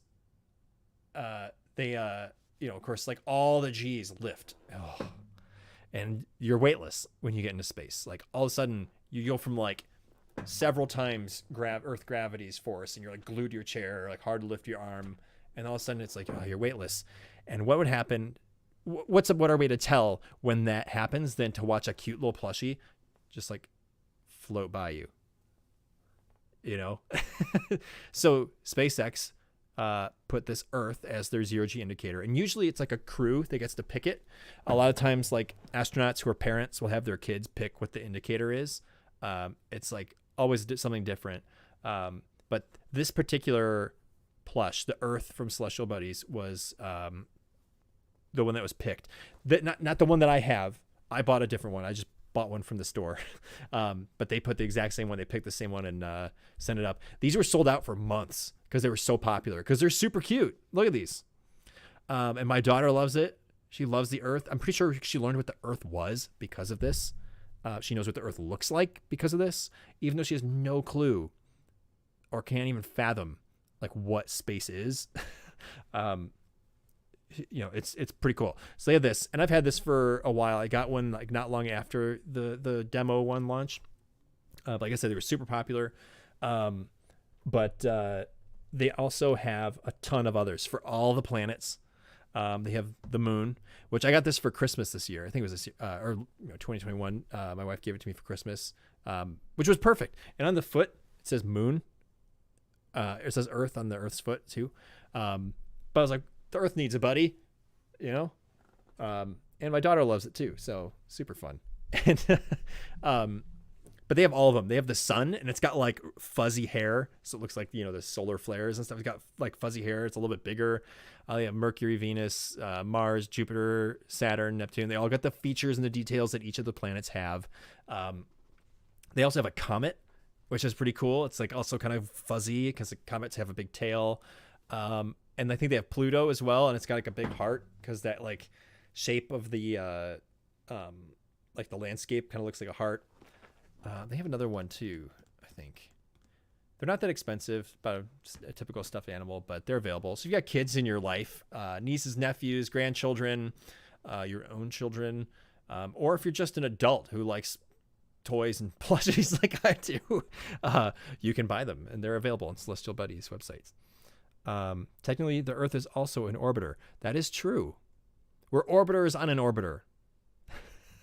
they of course, like all the G's lift. Oh. And you're weightless when you get into space. Like all of a sudden you go from like several times Earth gravity's force, and you're like glued to your chair, like hard to lift your arm. And all of a sudden it's like, oh, you're weightless. And what would happen? What our way to tell when that happens than to watch a cute little plushie just like float by you, So SpaceX put this Earth as their zero-G indicator, and usually it's like a crew that gets to pick it. A lot of times, like astronauts who are parents will have their kids pick what the indicator is. It's like always something different. But this particular plush, the Earth from Celestial Buddies, was the one that was picked. Not the one that I have. I bought a different one. I just bought one from the store. But they put the exact same one. They picked the same one and sent it up. These were sold out for months because they were so popular, because they're super cute. Look at these. And my daughter loves it. She loves the Earth. I'm pretty sure she learned what the Earth was because of this. She knows what the Earth looks like because of this, even though she has no clue or can't even fathom like what space is. It's pretty cool. So they have this, and I've had this for a while. I got one like not long after the demo one launch. Like I said, they were super popular. But they also have a ton of others for all the planets. They have the moon, which I got this for Christmas this year. I think it was this year, 2021. My wife gave it to me for Christmas, which was perfect. And on the foot, it says moon. It says Earth on the Earth's foot too. But I was like, the Earth needs a buddy, and my daughter loves it too. So super fun. And, but they have all of them. They have the sun, and it's got like fuzzy hair. So it looks like, the solar flares and stuff. It's got like fuzzy hair. It's a little bit bigger. They have Mercury, Venus, Mars, Jupiter, Saturn, Neptune. They all got the features and the details that each of the planets have. They also have a comet, which is pretty cool. It's like also kind of fuzzy because the comets have a big tail. And I think they have Pluto as well, and it's got like a big heart because that like shape of the like the landscape kind of looks like a heart. They have another one too, I think. They're not that expensive, about a typical stuffed animal, but they're available. So if you got kids in your life, nieces, nephews, grandchildren, your own children, or if you're just an adult who likes toys and plushies like I do, you can buy them, and they're available on Celestial Buddies websites. Technically, the Earth is also an orbiter. That is true. We're orbiters on an orbiter.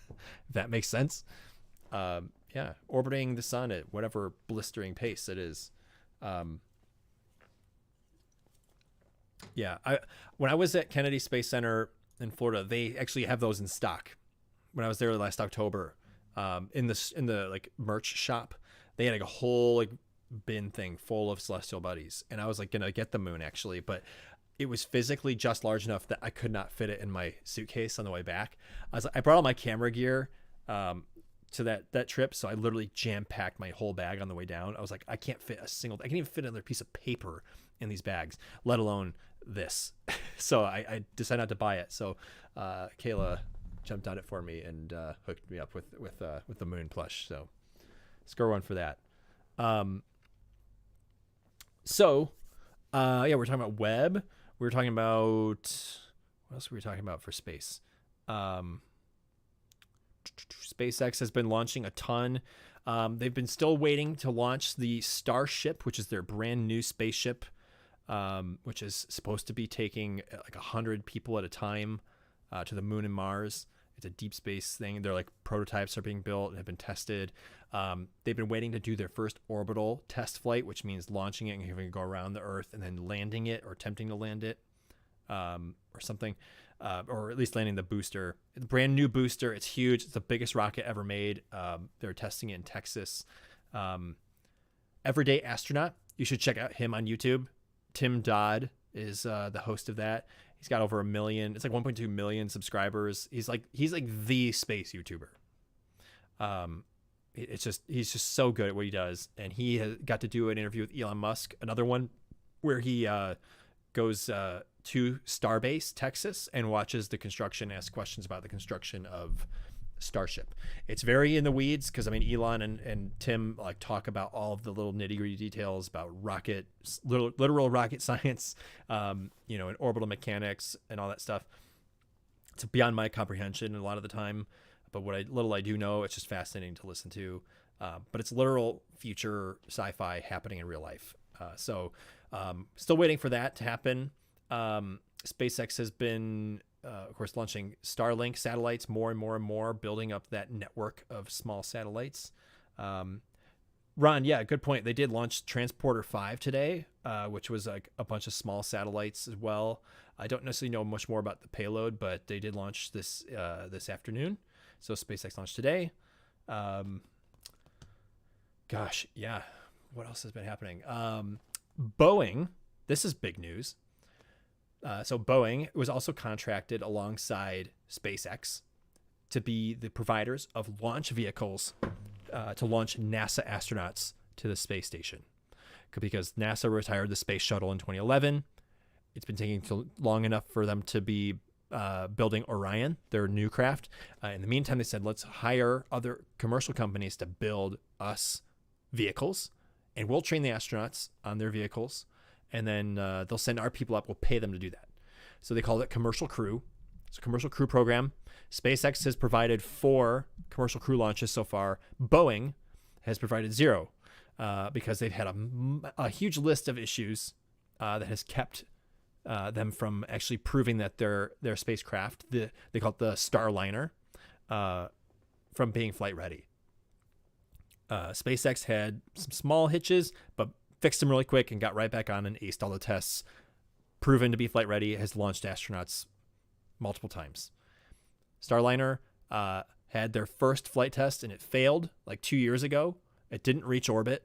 If that makes sense. Yeah, orbiting the sun at whatever blistering pace it is. Yeah, when I was at Kennedy Space Center in Florida, they actually have those in stock. When I was there last October, in the like merch shop, they had like a whole like bin thing full of Celestial Buddies, and I was like gonna get the moon actually, but it was physically just large enough that I could not fit it in my suitcase on the way back. I brought all my camera gear to that trip, so I literally jam-packed my whole bag on the way down. I was like, I can't even fit another piece of paper in these bags, let alone this. So I decided not to buy it. So Kayla jumped on it for me and hooked me up with the moon plush. So score one for that. We're talking about web. We were talking about, what else were we talking about for space? SpaceX has been launching a ton. They've been still waiting to launch the Starship, which is their brand new spaceship, which is supposed to be taking like 100 people at a time to the moon and Mars. It's a deep space thing. They're like prototypes are being built and have been tested. They've been waiting to do their first orbital test flight, which means launching it and having to go around the Earth and then landing it or attempting to land it or something. Or at least landing the booster. It's a brand new booster. It's huge. It's the biggest rocket ever made. They're testing it in Texas. Everyday Astronaut. You should check out him on YouTube. Tim Dodd is the host of that. He's got over 1 million. It's like 1.2 million subscribers. He's like the space YouTuber. He's just so good at what he does. And he has got to do an interview with Elon Musk, another one where he goes to Starbase, Texas, and watches the construction, asks questions about the construction of Starship. It's very in the weeds because I mean Elon and Tim like talk about all of the little nitty-gritty details about literal rocket science, and orbital mechanics and all that stuff. It's beyond my comprehension a lot of the time, but what little I do know, it's just fascinating to listen to. But it's literal future sci-fi happening in real life. So still waiting for that to happen. SpaceX has been, of course, launching Starlink satellites more and more, building up that network of small satellites. Ron, yeah, good point. They did launch Transporter 5 today, which was like a bunch of small satellites as well. I don't necessarily know much more about the payload, but they did launch this afternoon. So SpaceX launched today. Gosh, yeah. What else has been happening? Boeing, this is big news. So Boeing was also contracted alongside SpaceX to be the providers of launch vehicles to launch NASA astronauts to the space station. Because NASA retired the space shuttle in 2011. It's been taking long enough for them to be building Orion, their new craft. In the meantime, they said, let's hire other commercial companies to build us vehicles, and we'll train the astronauts on their vehicles, and then they'll send our people up. We'll pay them to do that. So they call it Commercial Crew. It's a commercial crew program. SpaceX has provided 4 commercial crew launches so far. Boeing has provided 0 because they've had a huge list of issues that has kept them from actually proving that their spacecraft, they call it the Starliner, from being flight ready. SpaceX had some small hitches, but fixed them really quick and got right back on and aced all the tests. Proven to be flight ready, has launched astronauts multiple times. Starliner had their first flight test and it failed like 2 years ago. It didn't reach orbit.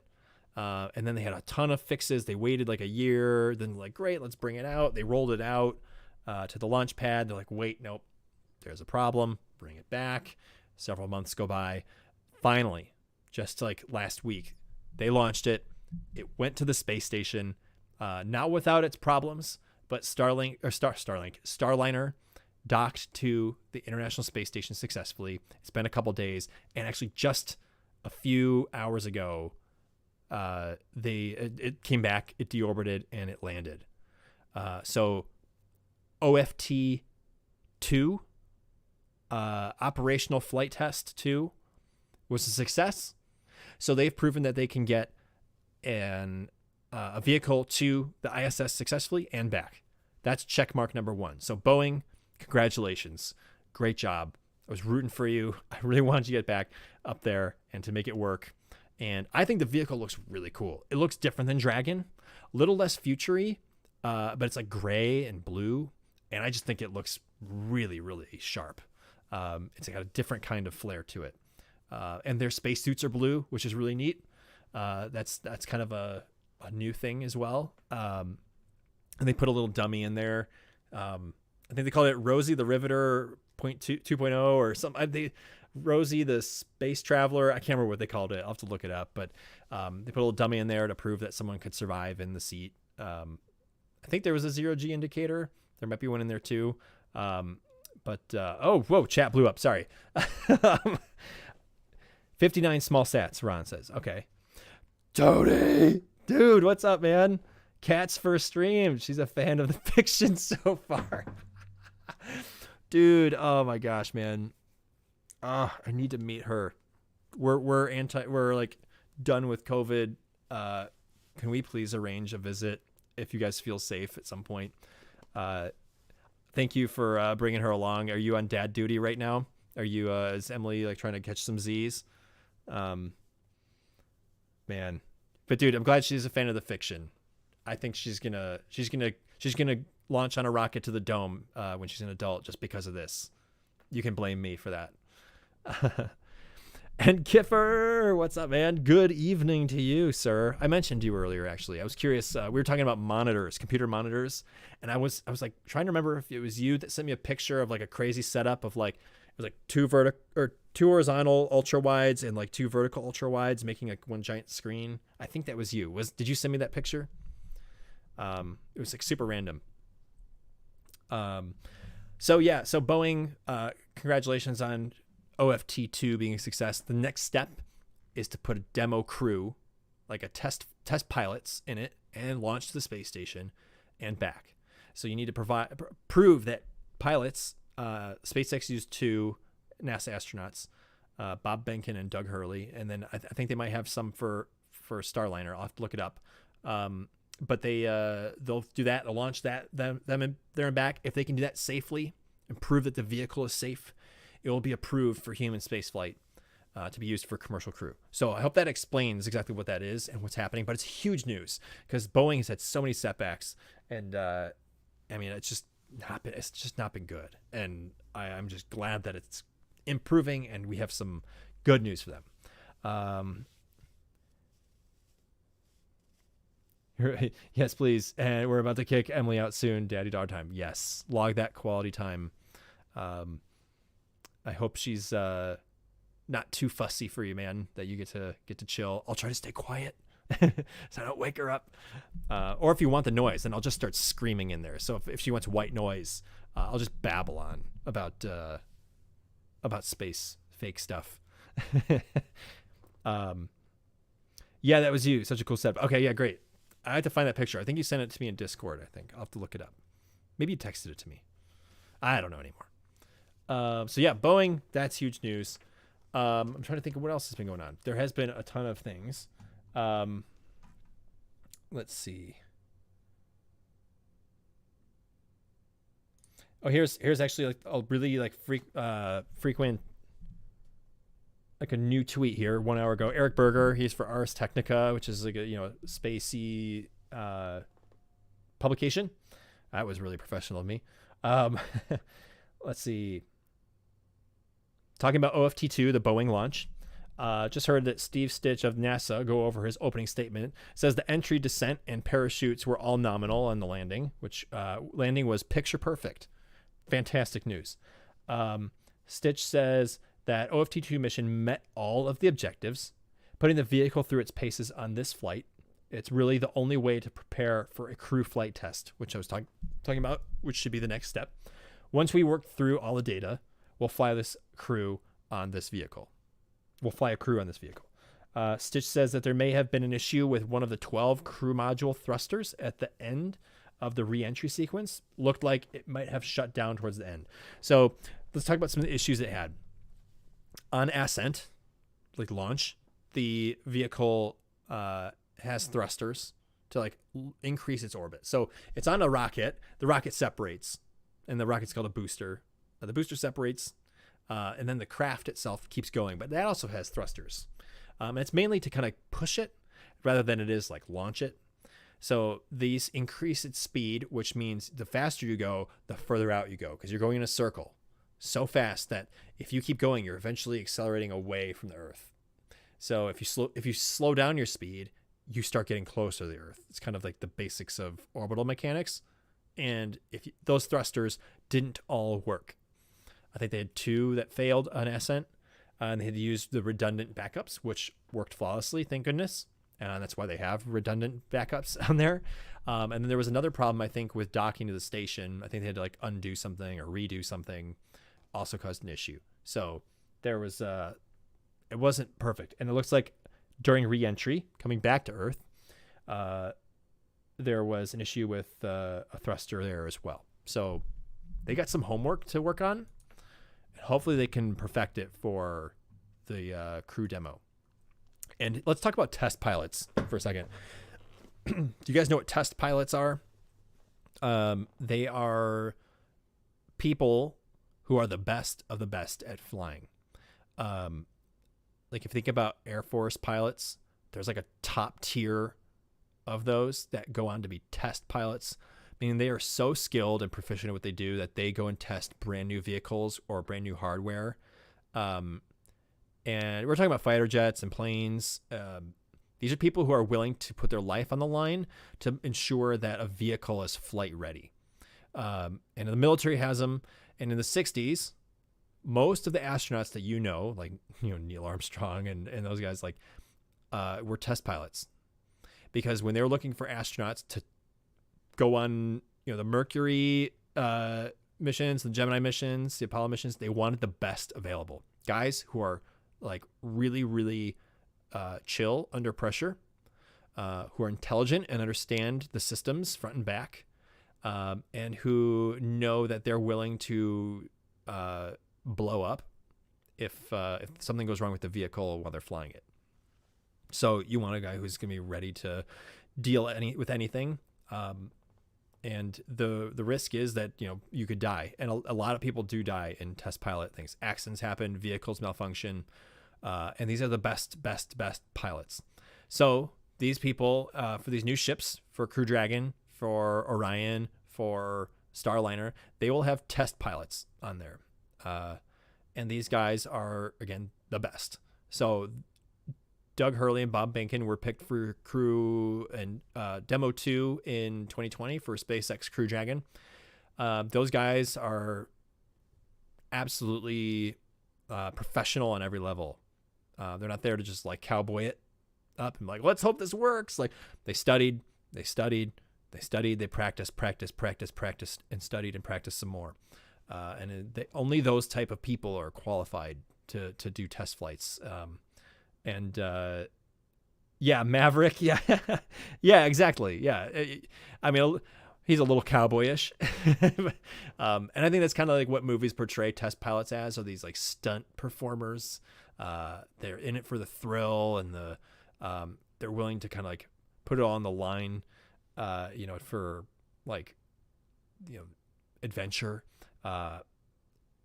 And then they had a ton of fixes. They waited like a year. Then like, great, let's bring it out. They rolled it out to the launch pad. They're like, wait, nope, there's a problem. Bring it back. Several months go by. Finally, just like last week, they launched it. It went to the space station, not without its problems, but Starliner docked to the International Space Station successfully. It's been a couple days, and actually just a few hours ago, it came back, it deorbited, and it landed. So OFT 2, operational flight test 2, was a success. So they've proven that they can get a vehicle to the ISS successfully and back. That's check mark number 1. So Boeing, congratulations. Great job. I was rooting for you. I really wanted you to get back up there and to make it work. And I think the vehicle looks really cool. It looks different than Dragon, a little less futury, but it's like gray and blue. And I just think it looks really, really sharp. It's got a different kind of flair to it. And their spacesuits are blue, which is really neat. That's kind of a new thing as well. And they put a little dummy in there. I think they called it Rosie the Riveter 2.0 or something. Rosie the Space Traveler. I can't remember what they called it. I'll have to look it up. But they put a little dummy in there to prove that someone could survive in the seat. I think there was a 0G indicator. There might be one in there too. Whoa, chat blew up. Sorry. 59 small sats, Ron says. Okay. Tony! Dude, what's up, man? Kat's first stream. She's a fan of the fiction so far. Dude, oh my gosh, man. I need to meet her. We're like done with COVID. Can we please arrange a visit if you guys feel safe at some point? Thank you for bringing her along. Are you on dad duty right now? Are you is Emily like trying to catch some Z's? Man, but dude, I'm glad she's a fan of the fiction. I think she's gonna launch on a rocket to the dome when she's an adult just because of this. You can blame me for that. And Kiffer, what's up, man? Good evening to you, sir. I mentioned you earlier, actually. I was curious. We were talking about monitors, computer monitors, and I was like trying to remember if it was you that sent me a picture of like a crazy setup of like it was like two horizontal ultra wides and like 2 vertical ultra wides making like one giant screen. I think that was you. Did you send me that picture? It was like super random. So Boeing, congratulations on OFT2 being a success. The next step is to put a demo crew, like a test pilots in it, and launch to the space station and back. So you need to prove that pilots, SpaceX used 2 NASA astronauts, Bob Behnken and Doug Hurley, and then I think they might have some for Starliner. I'll have to look it up. But they'll do that. They'll launch that them there and back. If they can do that safely and prove that the vehicle is safe, it will be approved for human spaceflight to be used for commercial crew. So I hope that explains exactly what that is and what's happening. But it's huge news because Boeing has had so many setbacks, and I mean it's just not been good. And I'm just glad that it's improving and we have some good news for them. Yes, please. And we're about to kick Emily out soon. Daddy dog time. Yes. Log that quality time. I hope she's not too fussy for you, man, that you get to chill. I'll try to stay quiet so I don't wake her up. Or if you want the noise, then I'll just start screaming in there. So if she wants white noise, I'll just babble on about space fake stuff. Yeah, that was you. Such a cool setup. Okay, yeah, great. I had to find that picture. I think you sent it to me in Discord, I think. I'll have to look it up. Maybe you texted it to me. I don't know anymore. So yeah, Boeing, that's huge news. I'm trying to think of what else has been going on. There has been a ton of things. Let's see. Oh, here's actually like a really like frequent, like a new tweet here 1 hour ago. Eric Berger, he's for Ars Technica, which is like a spacey publication. That was really professional of me. Let's see. Talking about OFT2, the Boeing launch. Just heard that Steve Stitch of NASA go over his opening statement. Says the entry, descent, and parachutes were all nominal on the landing, which landing was picture perfect. Fantastic news. Stitch says that OFT2 mission met all of the objectives, putting the vehicle through its paces on this flight. It's really the only way to prepare for a crew flight test, which I was talking about, which should be the next step. Once we work through all the data, we'll fly this crew on this vehicle. We'll fly a crew on this vehicle. Stitch says that there may have been an issue with one of the 12 crew module thrusters at the end of the re-entry sequence. Looked like it might have shut down towards the end. So let's talk about some of the issues it had. On ascent, like launch, the vehicle has thrusters to like increase its orbit. So it's on a rocket. The rocket separates, and the rocket's called a booster. The booster separates, and then the craft itself keeps going. But that also has thrusters. And it's mainly to kind of push it rather than it is like launch it. So these increase its speed, which means the faster you go, the further out you go, because you're going in a circle so fast that if you keep going, you're eventually accelerating away from the Earth. So if you slow down your speed, you start getting closer to the Earth. It's kind of like the basics of orbital mechanics. And those thrusters didn't all work. I think they had 2 that failed on ascent, and they had to use the redundant backups, which worked flawlessly, thank goodness. And that's why they have redundant backups on there. And then there was another problem, I think, with docking to the station. I think they had to like undo something or redo something, also caused an issue. So there was it wasn't perfect. And it looks like during re-entry, coming back to Earth, there was an issue with a thruster there as well. So they got some homework to work on. Hopefully they can perfect it for the crew demo. And let's talk about test pilots for a second. Do you guys know what test pilots are? They are people who are the best of the best at flying. Like if you think about Air Force pilots, there's like a top tier of those that go on to be test pilots, meaning they are so skilled and proficient at what they do that they go and test brand new vehicles or brand new hardware. And we're talking about fighter jets and planes. These are people who are willing to put their life on the line to ensure that a vehicle is flight ready. And the military has them. And in the 60s, most of the astronauts that like Neil Armstrong and those guys were test pilots, because when they were looking for astronauts go on, the Mercury missions, the Gemini missions, the Apollo missions. They wanted the best available guys who are like really, really chill under pressure, who are intelligent and understand the systems front and back, and who know that they're willing to blow up if something goes wrong with the vehicle while they're flying it. So you want a guy who's going to be ready to deal with anything. And the risk is that, you could die. And a lot of people do die in test pilot things. Accidents happen, vehicles malfunction. And these are the best pilots. So these people, for these new ships, for Crew Dragon, for Orion, for Starliner, they will have test pilots on there. And these guys are, again, the best. So Doug Hurley and Bob Behnken were picked for Crew and Demo 2 in 2020 for SpaceX Crew Dragon. Those guys are absolutely professional on every level. They're not there to just like cowboy it up and like, let's hope this works. Like they studied, they practiced, and studied and practiced some more. And only those type of people are qualified to do test flights. Maverick. Yeah. Yeah, exactly. Yeah. I mean, he's a little cowboyish. And I think that's kind of like what movies portray test pilots as, are these like stunt performers. They're in it for the thrill and they're willing to kind of like put it all on the line, for like, adventure.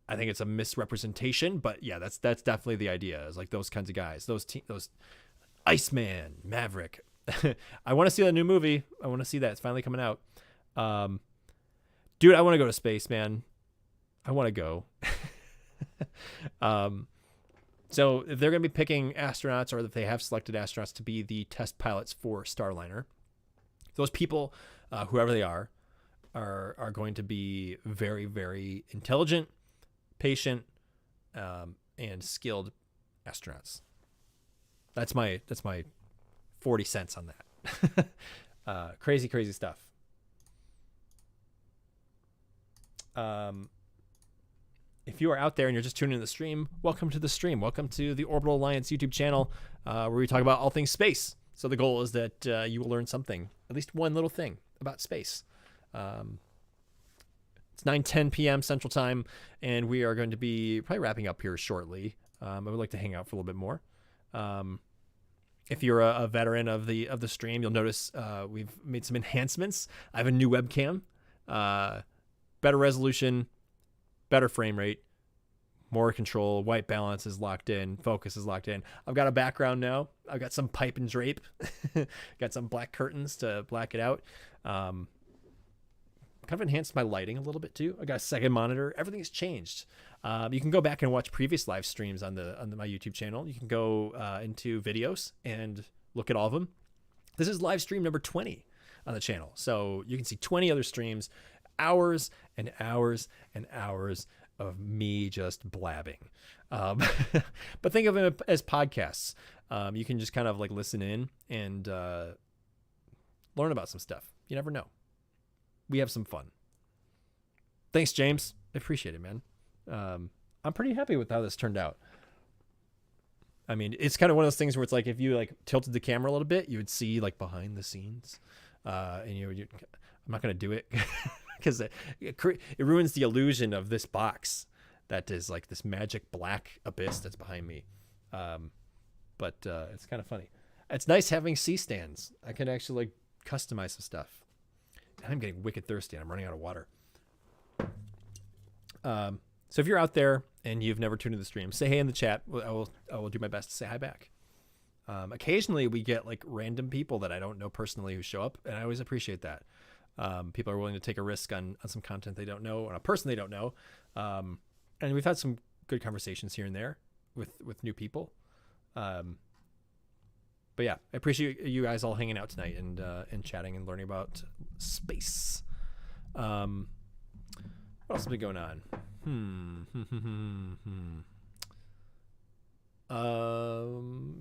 I think it's a misrepresentation, but yeah, that's definitely the idea. Is like those kinds of guys, those Iceman, Maverick. I want to see that new movie. I want to see that. It's finally coming out. Dude, I want to go to space, man. I want to go. So if they're going to be picking astronauts, or if they have selected astronauts to be the test pilots for Starliner, those people, whoever they are going to be very, very intelligent, patient, and skilled astronauts. That's my 40 cents on that. Crazy stuff. If you are out there and you're just tuning in the stream, welcome to the stream. Welcome to the Orbital Alliance YouTube channel, where we talk about all things space. So the goal is that you will learn something, at least one little thing about space. It's 9:10 p.m. Central Time, and we are going to be probably wrapping up here shortly. I would like to hang out for a little bit more. If you're a veteran of the stream, you'll notice we've made some enhancements. I have a new webcam, better resolution, better frame rate, more control, white balance is locked in, focus is locked in. I've got a background now. I've got some pipe and drape, got some black curtains to black it out. Kind of enhanced my lighting a little bit too. I got a second monitor. Everything's changed. You can go back and watch previous live streams on my YouTube channel. You can go into videos and look at all of them. This is live stream number 20 on the channel. So you can see 20 other streams, hours and hours and hours of me just blabbing. But think of them as podcasts. You can just kind of like listen in and learn about some stuff. You never know. We have some fun. Thanks, James. I appreciate it, man. I'm pretty happy with how this turned out. I mean, it's kind of one of those things where it's like if you like tilted the camera a little bit, you would see like behind the scenes. And I'm not going to do it because it ruins the illusion of this box that is like this magic black abyss that's behind me. But it's kind of funny. It's nice having C-stands. I can actually like customize some stuff. And I'm getting wicked thirsty and I'm running out of water. So if you're out there and you've never tuned into the stream, say hey in the chat. I will do my best to say hi back. Occasionally we get like random people that I don't know personally who show up, and I always appreciate that. People are willing to take a risk on some content they don't know, on a person they don't know. And we've had some good conversations here and there with new people. But yeah, I appreciate you guys all hanging out tonight and chatting and learning about space. What else has been going on?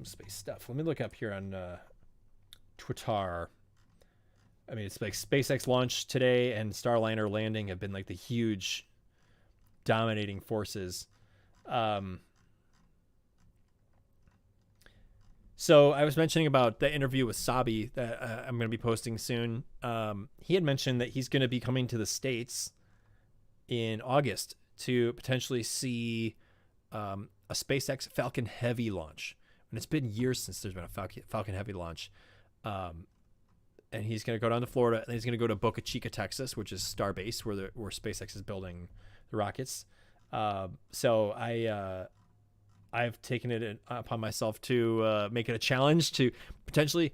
Space stuff. Let me look up here on Twitter. I mean, it's like SpaceX launch today and Starliner landing have been like the huge dominating forces. So I was mentioning about the interview with Sabi that I'm going to be posting soon. He had mentioned that he's going to be coming to the States in August to potentially see a SpaceX Falcon Heavy launch. And it's been years since there's been a Falcon Heavy launch. And he's going to go down to Florida, and he's going to go to Boca Chica, Texas, which is Starbase, where SpaceX is building the rockets. So I've taken it upon myself to make it a challenge to potentially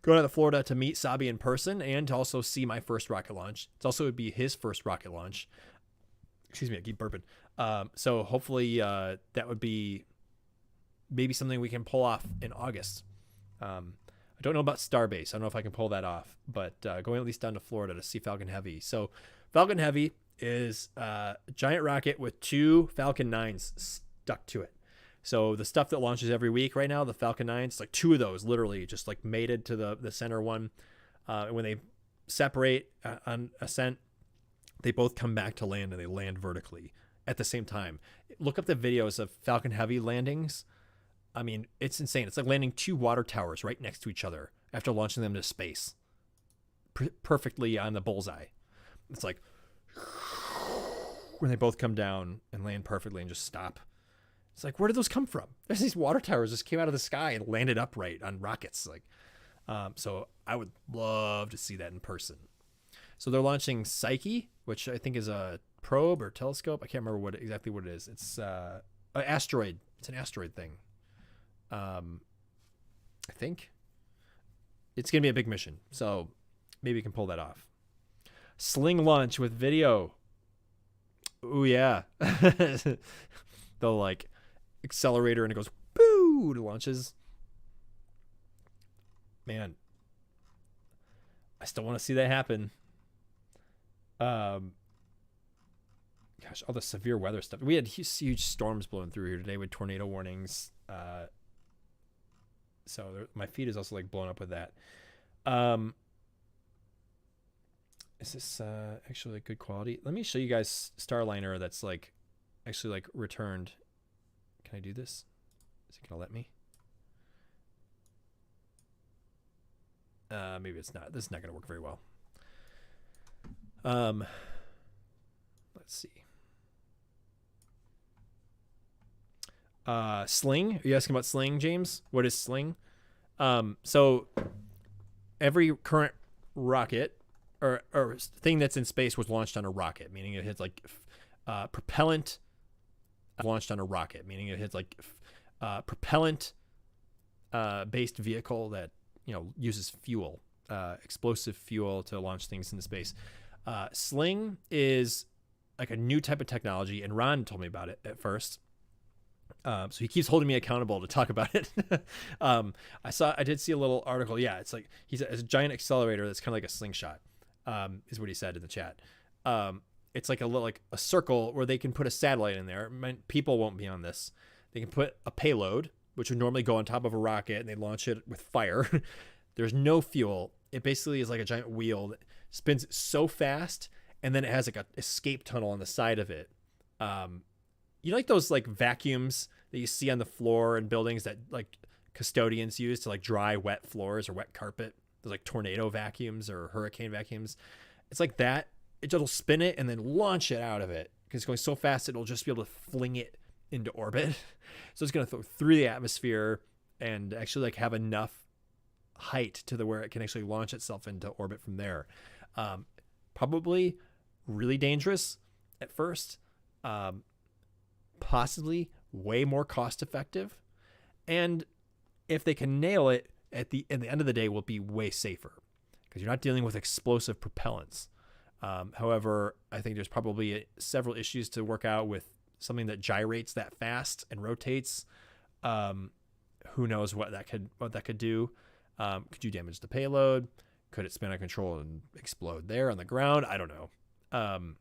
go down to Florida to meet Sabi in person and to also see my first rocket launch. It also would be his first rocket launch. Excuse me, I keep burping. So hopefully that would be maybe something we can pull off in August. I don't know about Starbase. I don't know if I can pull that off, but going at least down to Florida to see Falcon Heavy. So Falcon Heavy is a giant rocket with 2 Falcon 9s stuck to it. So the stuff that launches every week right now, the Falcon 9s, like 2 of those literally just like mated to the center one. And when they separate on ascent, they both come back to land and they land vertically at the same time. Look up the videos of Falcon Heavy landings. I mean, it's insane. It's like landing 2 water towers right next to each other after launching them to space. Perfectly on the bullseye. It's like when they both come down and land perfectly and just stop. It's like, where did those come from? There's these water towers just came out of the sky and landed upright on rockets. Like, so I would love to see that in person. So they're launching Psyche, which I think is a probe or telescope. I can't remember exactly what it is. It's an asteroid. It's an asteroid thing. I think it's going to be a big mission. So maybe we can pull that off. Sling launch with video. Oh yeah. They'll like accelerator and it goes boo, it launches. Man, I still want to see that happen. Gosh, all the severe weather stuff. We had huge storms blowing through here today with tornado warnings. So my feed is also like blown up with that. Is this actually good quality? Let me show you guys Starliner that's like actually like returned. Can I do this? Is it gonna let me? Maybe it's not. This is not gonna work very well. Let's see. Sling. Are you asking about Sling, James? What is Sling? So every current rocket or thing that's in space was launched on a rocket, meaning it has like propellant launched on a rocket, meaning it has like propellant based vehicle that, you know, uses fuel, explosive fuel to launch things into space. Sling is like a new type of technology, and Ron told me about it at first. So he keeps holding me accountable to talk about it. I did see a little article. Yeah, it's like it's a giant accelerator that's kind of like a slingshot, is what he said in the chat. It's like a circle where they can put a satellite in there. People won't be on this. They can put a payload, which would normally go on top of a rocket, and they launch it with fire. There's no fuel. It basically is like a giant wheel that spins so fast, and then it has like a escape tunnel on the side of it. You know, like those like vacuums that you see on the floor in buildings that like custodians use to like dry wet floors or wet carpet. Those like tornado vacuums or hurricane vacuums. It's like that. It'll spin it and then launch it out of it because it's going so fast it'll just be able to fling it into orbit. So it's going to go through the atmosphere and actually like have enough height to where it can actually launch itself into orbit from there. Probably really dangerous at first. Possibly way more cost effective, and if they can nail it at the end of the day, will be way safer because you're not dealing with explosive propellants. However, I think there's probably several issues to work out with something that gyrates that fast and rotates. Who knows what that could do? Could you damage the payload? Could it spin out of control and explode there on the ground? I don't know.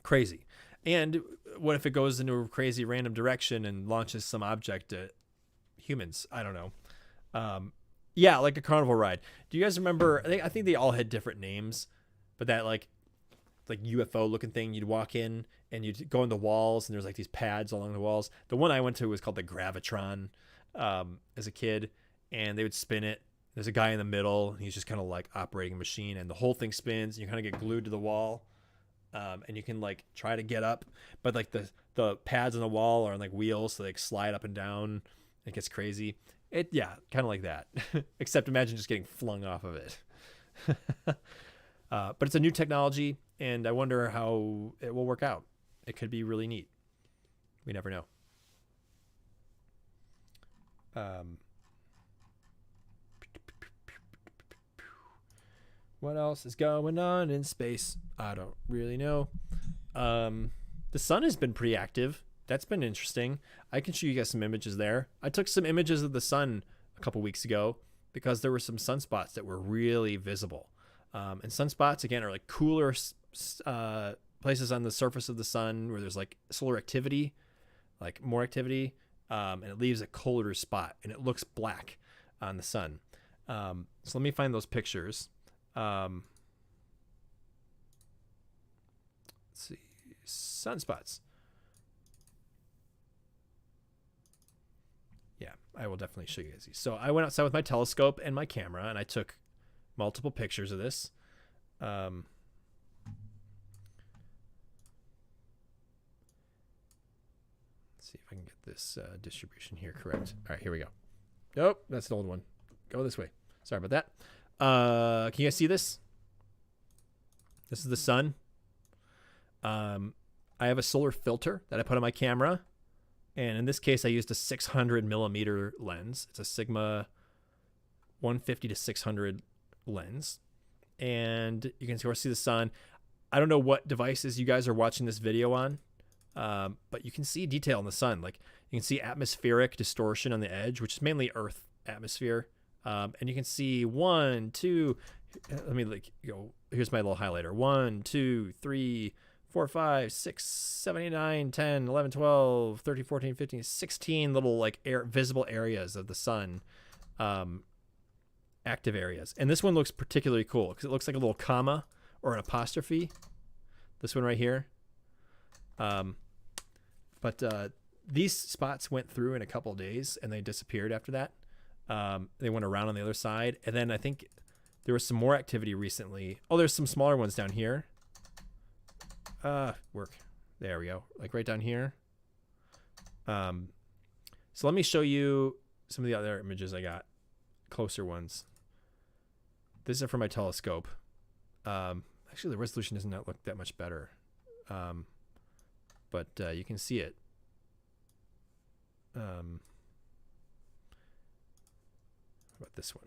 Crazy. And what if it goes into a crazy random direction and launches some object at humans? I don't know. Yeah, like a carnival ride. Do you guys remember? I think they all had different names, but that like UFO looking thing, you'd walk in and you'd go on the walls, and there's like these pads along the walls. The one I went to was called the Gravitron, as a kid, and they would spin it. There's a guy in the middle, and he's just kind of like operating a machine, and the whole thing spins. And you kind of get glued to the wall, and you can like try to get up, but like the pads on the wall are on like wheels, so they like slide up and down. It gets crazy. Yeah, kind of like that, except imagine just getting flung off of it. But it's a new technology, and I wonder how it will work out. It could be really neat. We never know. What else is going on in space? I don't really know. The sun has been pretty active. That's been interesting. I can show you guys some images there. I took some images of the sun a couple weeks ago because there were some sunspots that were really visible. And sunspots, again, are like cooler places on the surface of the sun where there's like solar activity, like more activity, and it leaves a colder spot, and it looks black on the sun. So let me find those pictures. Let's see. Sunspots. Yeah, I will definitely show you guys these. So I went outside with my telescope and my camera, and I took multiple pictures of this. Let's see if I can get this distribution here correct. All right, here we go. Nope, that's an old one. Go this way. Sorry about that. Can you guys see this? This is the sun. I have a solar filter that I put on my camera. And in this case, I used a 600 millimeter lens. It's a Sigma 150 to 600 lens. And you can of course see the sun. I don't know what devices you guys are watching this video on, but you can see detail in the sun. Like you can see atmospheric distortion on the edge, which is mainly Earth atmosphere. And you can see 1, 2, let me like go. Here's my little highlighter. 1, 2, 3, 4, 5, 6, 7, 8, 9, 10, 11, 12, 13, 14, 15, 16 little like visible areas of the sun, active areas. And this one looks particularly cool because it looks like a little comma or an apostrophe. This one right here. But these spots went through in a couple of days and they disappeared after that. They went around on the other side. And then I think there was some more activity recently. Oh, there's some smaller ones down here. Work. There we go. Like right down here. So let me show you some of the other images I got. Closer ones. This is from my telescope. Actually, the resolution does not look that much better. But you can see it. How about this one?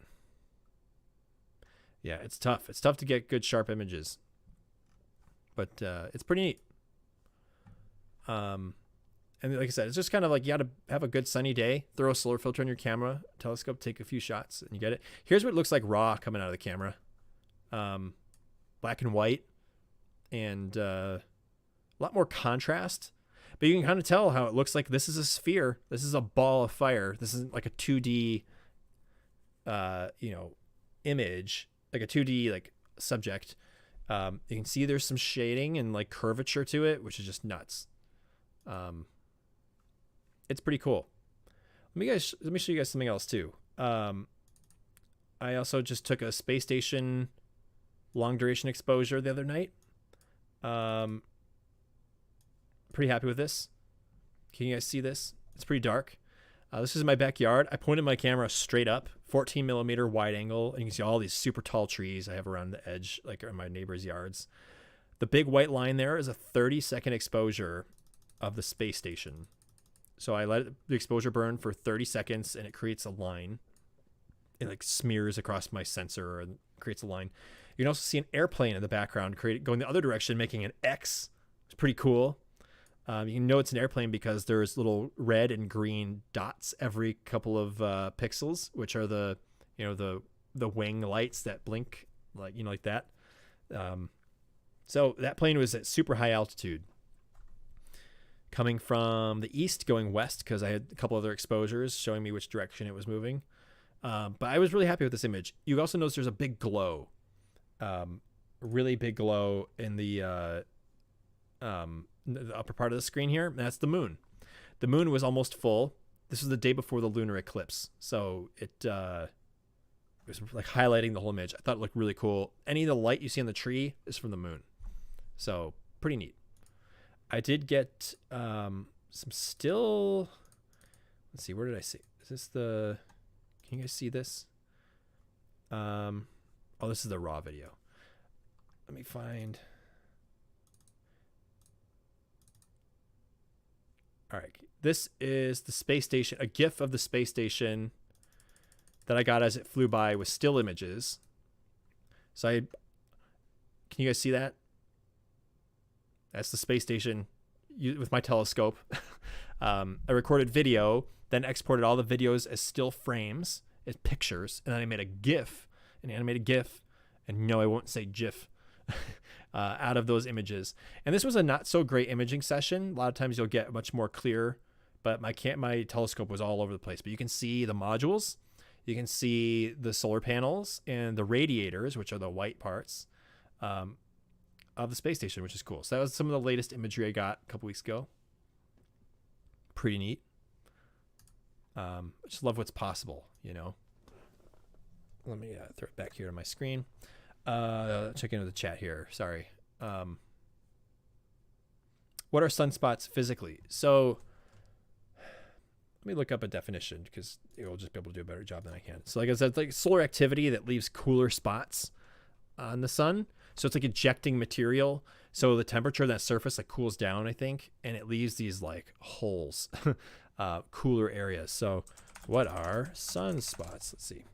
Yeah, it's tough. It's tough to get good sharp images. But it's pretty neat. And like I said, it's just kind of like you got to have a good sunny day, throw a solar filter on your camera, telescope, take a few shots, and you get it. Here's what it looks like raw coming out of the camera. Black and white, and a lot more contrast. But you can kind of tell how it looks like this is a sphere. This is a ball of fire. This isn't like a 2D, image, like a 2D like subject. You can see there's some shading and like curvature to it, which is just nuts. It's pretty cool. Let me show you guys something else too. I also just took a space station long duration exposure the other night. Pretty happy with this. Can you guys see this? It's pretty dark. This is in my backyard. I pointed my camera straight up, 14 millimeter wide angle, and you can see all these super tall trees I have around the edge, like in my neighbors' yards. The big white line there is a 30-second exposure of the space station. So I let the exposure burn for 30 seconds, and it creates a line. It like smears across my sensor and creates a line. You can also see an airplane in the background going the other direction, making an X. It's pretty cool. You can know it's an airplane because there's little red and green dots every couple of pixels, which are the wing lights that blink like that. So that plane was at super high altitude, coming from the east going west because I had a couple other exposures showing me which direction it was moving. But I was really happy with this image. You also notice there's a big glow, really big glow in the upper part of the screen here. And that's the moon. The moon was almost full. This was the day before the lunar eclipse. So it was like highlighting the whole image. I thought it looked really cool. Any of the light you see on the tree is from the moon. So pretty neat. I did get some still. Let's see. Where did I see? Is this the... Can you guys see this? Oh, this is the raw video. Let me find. All right. This is the space station, a GIF of the space station that I got as it flew by with still images. So can you guys see that? That's the space station with my telescope. I recorded video, then exported all the videos as still frames, as pictures, and then I made a GIF, an animated GIF, and no, I won't say GIF, out of those images. And this was a not so great imaging session. A lot of times you'll get much more clear, but my telescope was all over the place. But you can see the modules, you can see the solar panels and the radiators, which are the white parts of the space station, which is cool. So that was some of the latest imagery I got a couple weeks ago. Pretty neat. I just love what's possible, you know. Let me throw it back here to my screen. Check into the chat here. Sorry. What are sunspots physically? So let me look up a definition because it will just be able to do a better job than I can. So like I said, it's like solar activity that leaves cooler spots on the sun. So it's like ejecting material. So the temperature of that surface like cools down, I think, and it leaves these like holes, cooler areas. So what are sunspots? Let's see.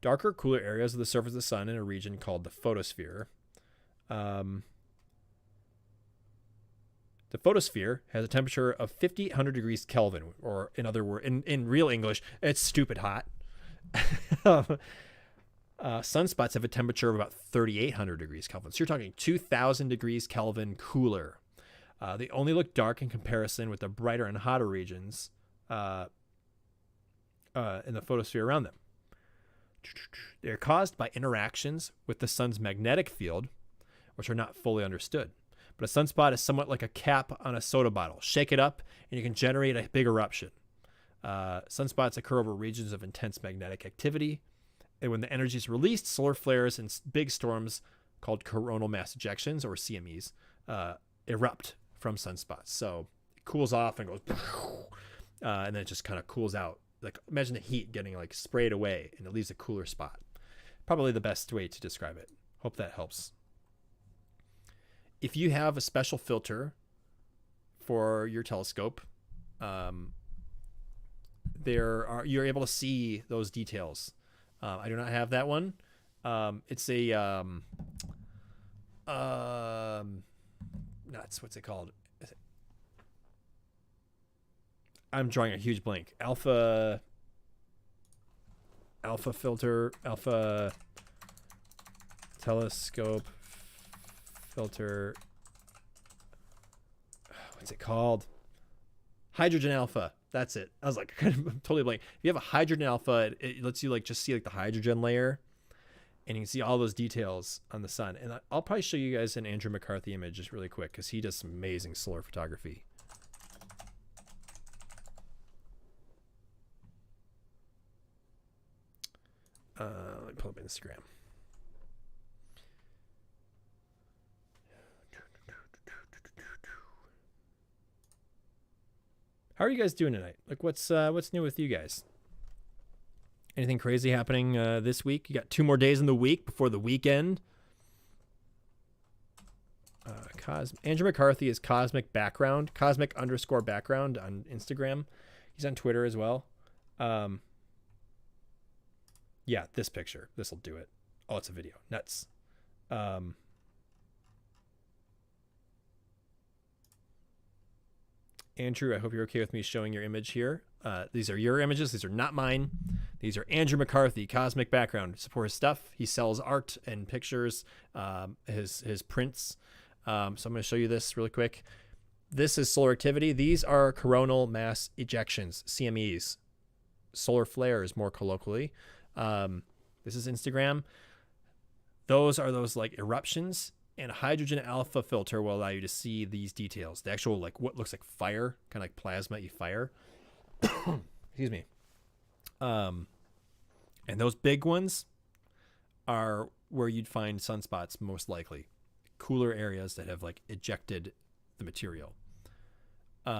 Darker, cooler areas of the surface of the sun in a region called the photosphere. The photosphere has a temperature of 5,800 degrees Kelvin, or in other words, in real English, it's stupid hot. Sunspots have a temperature of about 3,800 degrees Kelvin. So you're talking 2,000 degrees Kelvin cooler. They only look dark in comparison with the brighter and hotter regions in the photosphere around them. They're caused by interactions with the sun's magnetic field, which are not fully understood. But a sunspot is somewhat like a cap on a soda bottle. Shake it up, and you can generate a big eruption. Sunspots occur over regions of intense magnetic activity. And when the energy is released, solar flares and big storms called coronal mass ejections, or CMEs, erupt from sunspots. So it cools off and goes, and then it just kind of cools out. Like imagine the heat getting like sprayed away, and it leaves a cooler spot. Probably the best way to describe it. Hope that helps. If you have a special filter for your telescope, you're able to see those details. I do not have that one. It's a what's it called? I'm drawing a huge blank. Alpha filter, alpha telescope filter. What's it called? Hydrogen alpha. That's it. I was like, I'm totally blank. If you have a hydrogen alpha, it lets you like just see like the hydrogen layer, and you can see all those details on the sun. And I'll probably show you guys an Andrew Mccarthy image just really quick because he does some amazing solar photography. Let me pull up Instagram. How are you guys doing tonight? Like, what's new with you guys? Anything crazy happening this week? You got 2 more days in the week before the weekend. Andrew McCarthy is Cosmic Background, Cosmic_background on Instagram. He's on Twitter as well. Yeah, this picture. This will do it. Oh, it's a video. Nuts. Andrew, I hope you're okay with me showing your image here. These are your images. These are not mine. These are Andrew McCarthy, Cosmic Background. Support his stuff. He sells art and pictures, his prints. So I'm going to show you this really quick. This is solar activity. These are coronal mass ejections, CMEs. solar flares more colloquially. This is Instagram. Those are those like eruptions, and hydrogen alpha filter will allow you to see these details. The actual like what looks like fire, kind of like plasma-y fire. Excuse me. And those big ones are where you'd find sunspots most likely. Cooler areas that have like ejected the material. They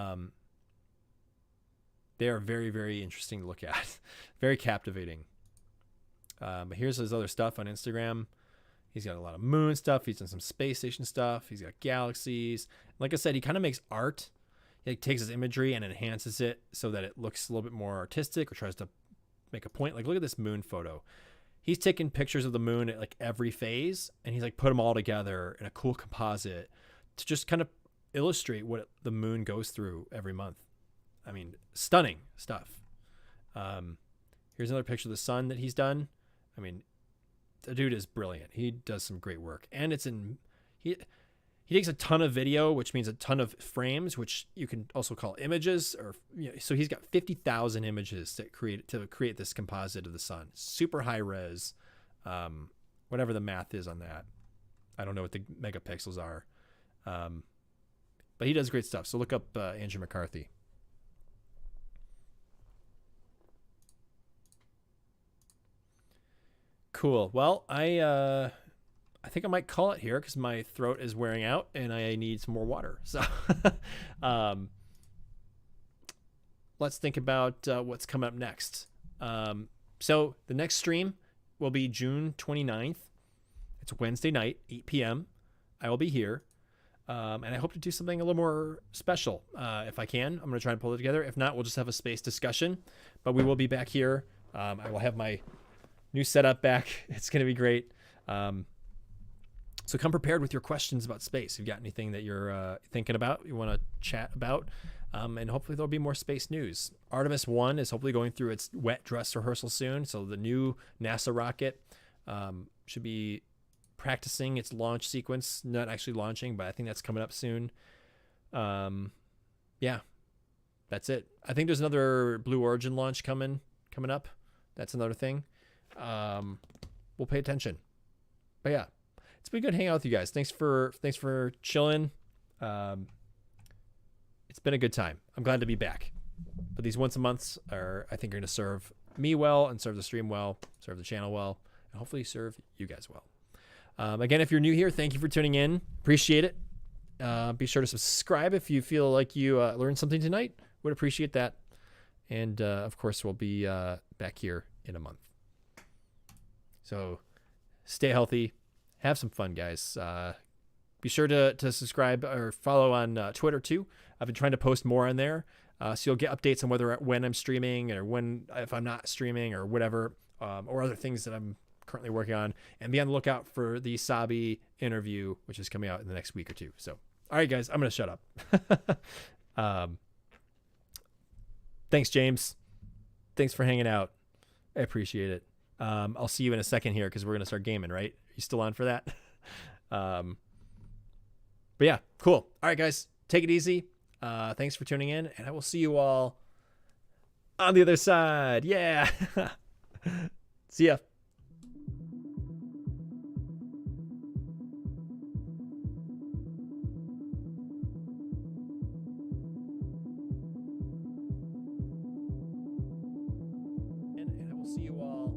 are very, very interesting to look at. Very captivating. But here's his other stuff on Instagram. He's got a lot of moon stuff. He's done some space station stuff. He's got galaxies. Like I said, he kind of makes art. He takes his imagery and enhances it so that it looks a little bit more artistic, or tries to make a point. Like, look at this moon photo. He's taken pictures of the moon at like every phase, and he's like put them all together in a cool composite to just kind of illustrate what the moon goes through every month. I mean, stunning stuff. Here's another picture of the sun that he's done. I mean, the dude is brilliant. He does some great work, and it's in he takes a ton of video, which means a ton of frames, which you can also call images, or so he's got 50,000 images to create this composite of the sun. Super high res, whatever the math is on that. I don't know what the megapixels are, but he does great stuff. So look up Andrew Mccarthy. Cool. Well, I think I might call it here because my throat is wearing out and I need some more water. So let's think about what's coming up next. So the next stream will be June 29th. It's Wednesday night, 8 p.m. I will be here. And I hope to do something a little more special. If I can, I'm going to try and pull it together. If not, we'll just have a space discussion. But we will be back here. I will have my new setup back. It's going to be great. So come prepared with your questions about space. If you've got anything that you're thinking about, you want to chat about, and hopefully there'll be more space news. Artemis 1 is hopefully going through its wet dress rehearsal soon. So the new NASA rocket should be practicing its launch sequence, not actually launching, but I think that's coming up soon. Yeah, that's it. I think there's another Blue Origin launch coming up. That's another thing. We'll pay attention. But yeah, it's been good hanging out with you guys. Thanks for chilling. It's been a good time. I'm glad to be back. But these once a months are going to serve me well, and serve the stream well, serve the channel well, and hopefully serve you guys well. Again, if you're new here, thank you for tuning in. Appreciate it. Be sure to subscribe if you feel like you learned something tonight. Would appreciate that. And of course, we'll be back here in a month. So stay healthy. Have some fun, guys. Be sure to subscribe or follow on Twitter too. I've been trying to post more on there, so you'll get updates on when I'm streaming, or if I'm not streaming, or whatever, or other things that I'm currently working on. And be on the lookout for the Sabi interview, which is coming out in the next week or two. So, all right, guys, I'm gonna shut up. Thanks, James. Thanks for hanging out. I appreciate it. I'll see you in a second here because we're gonna start gaming, right? You still on for that? But yeah, cool. All right, guys, take it easy. Thanks for tuning in, and I will see you all on the other side. Yeah. See ya. And I will see you all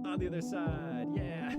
on the other side. Yeah.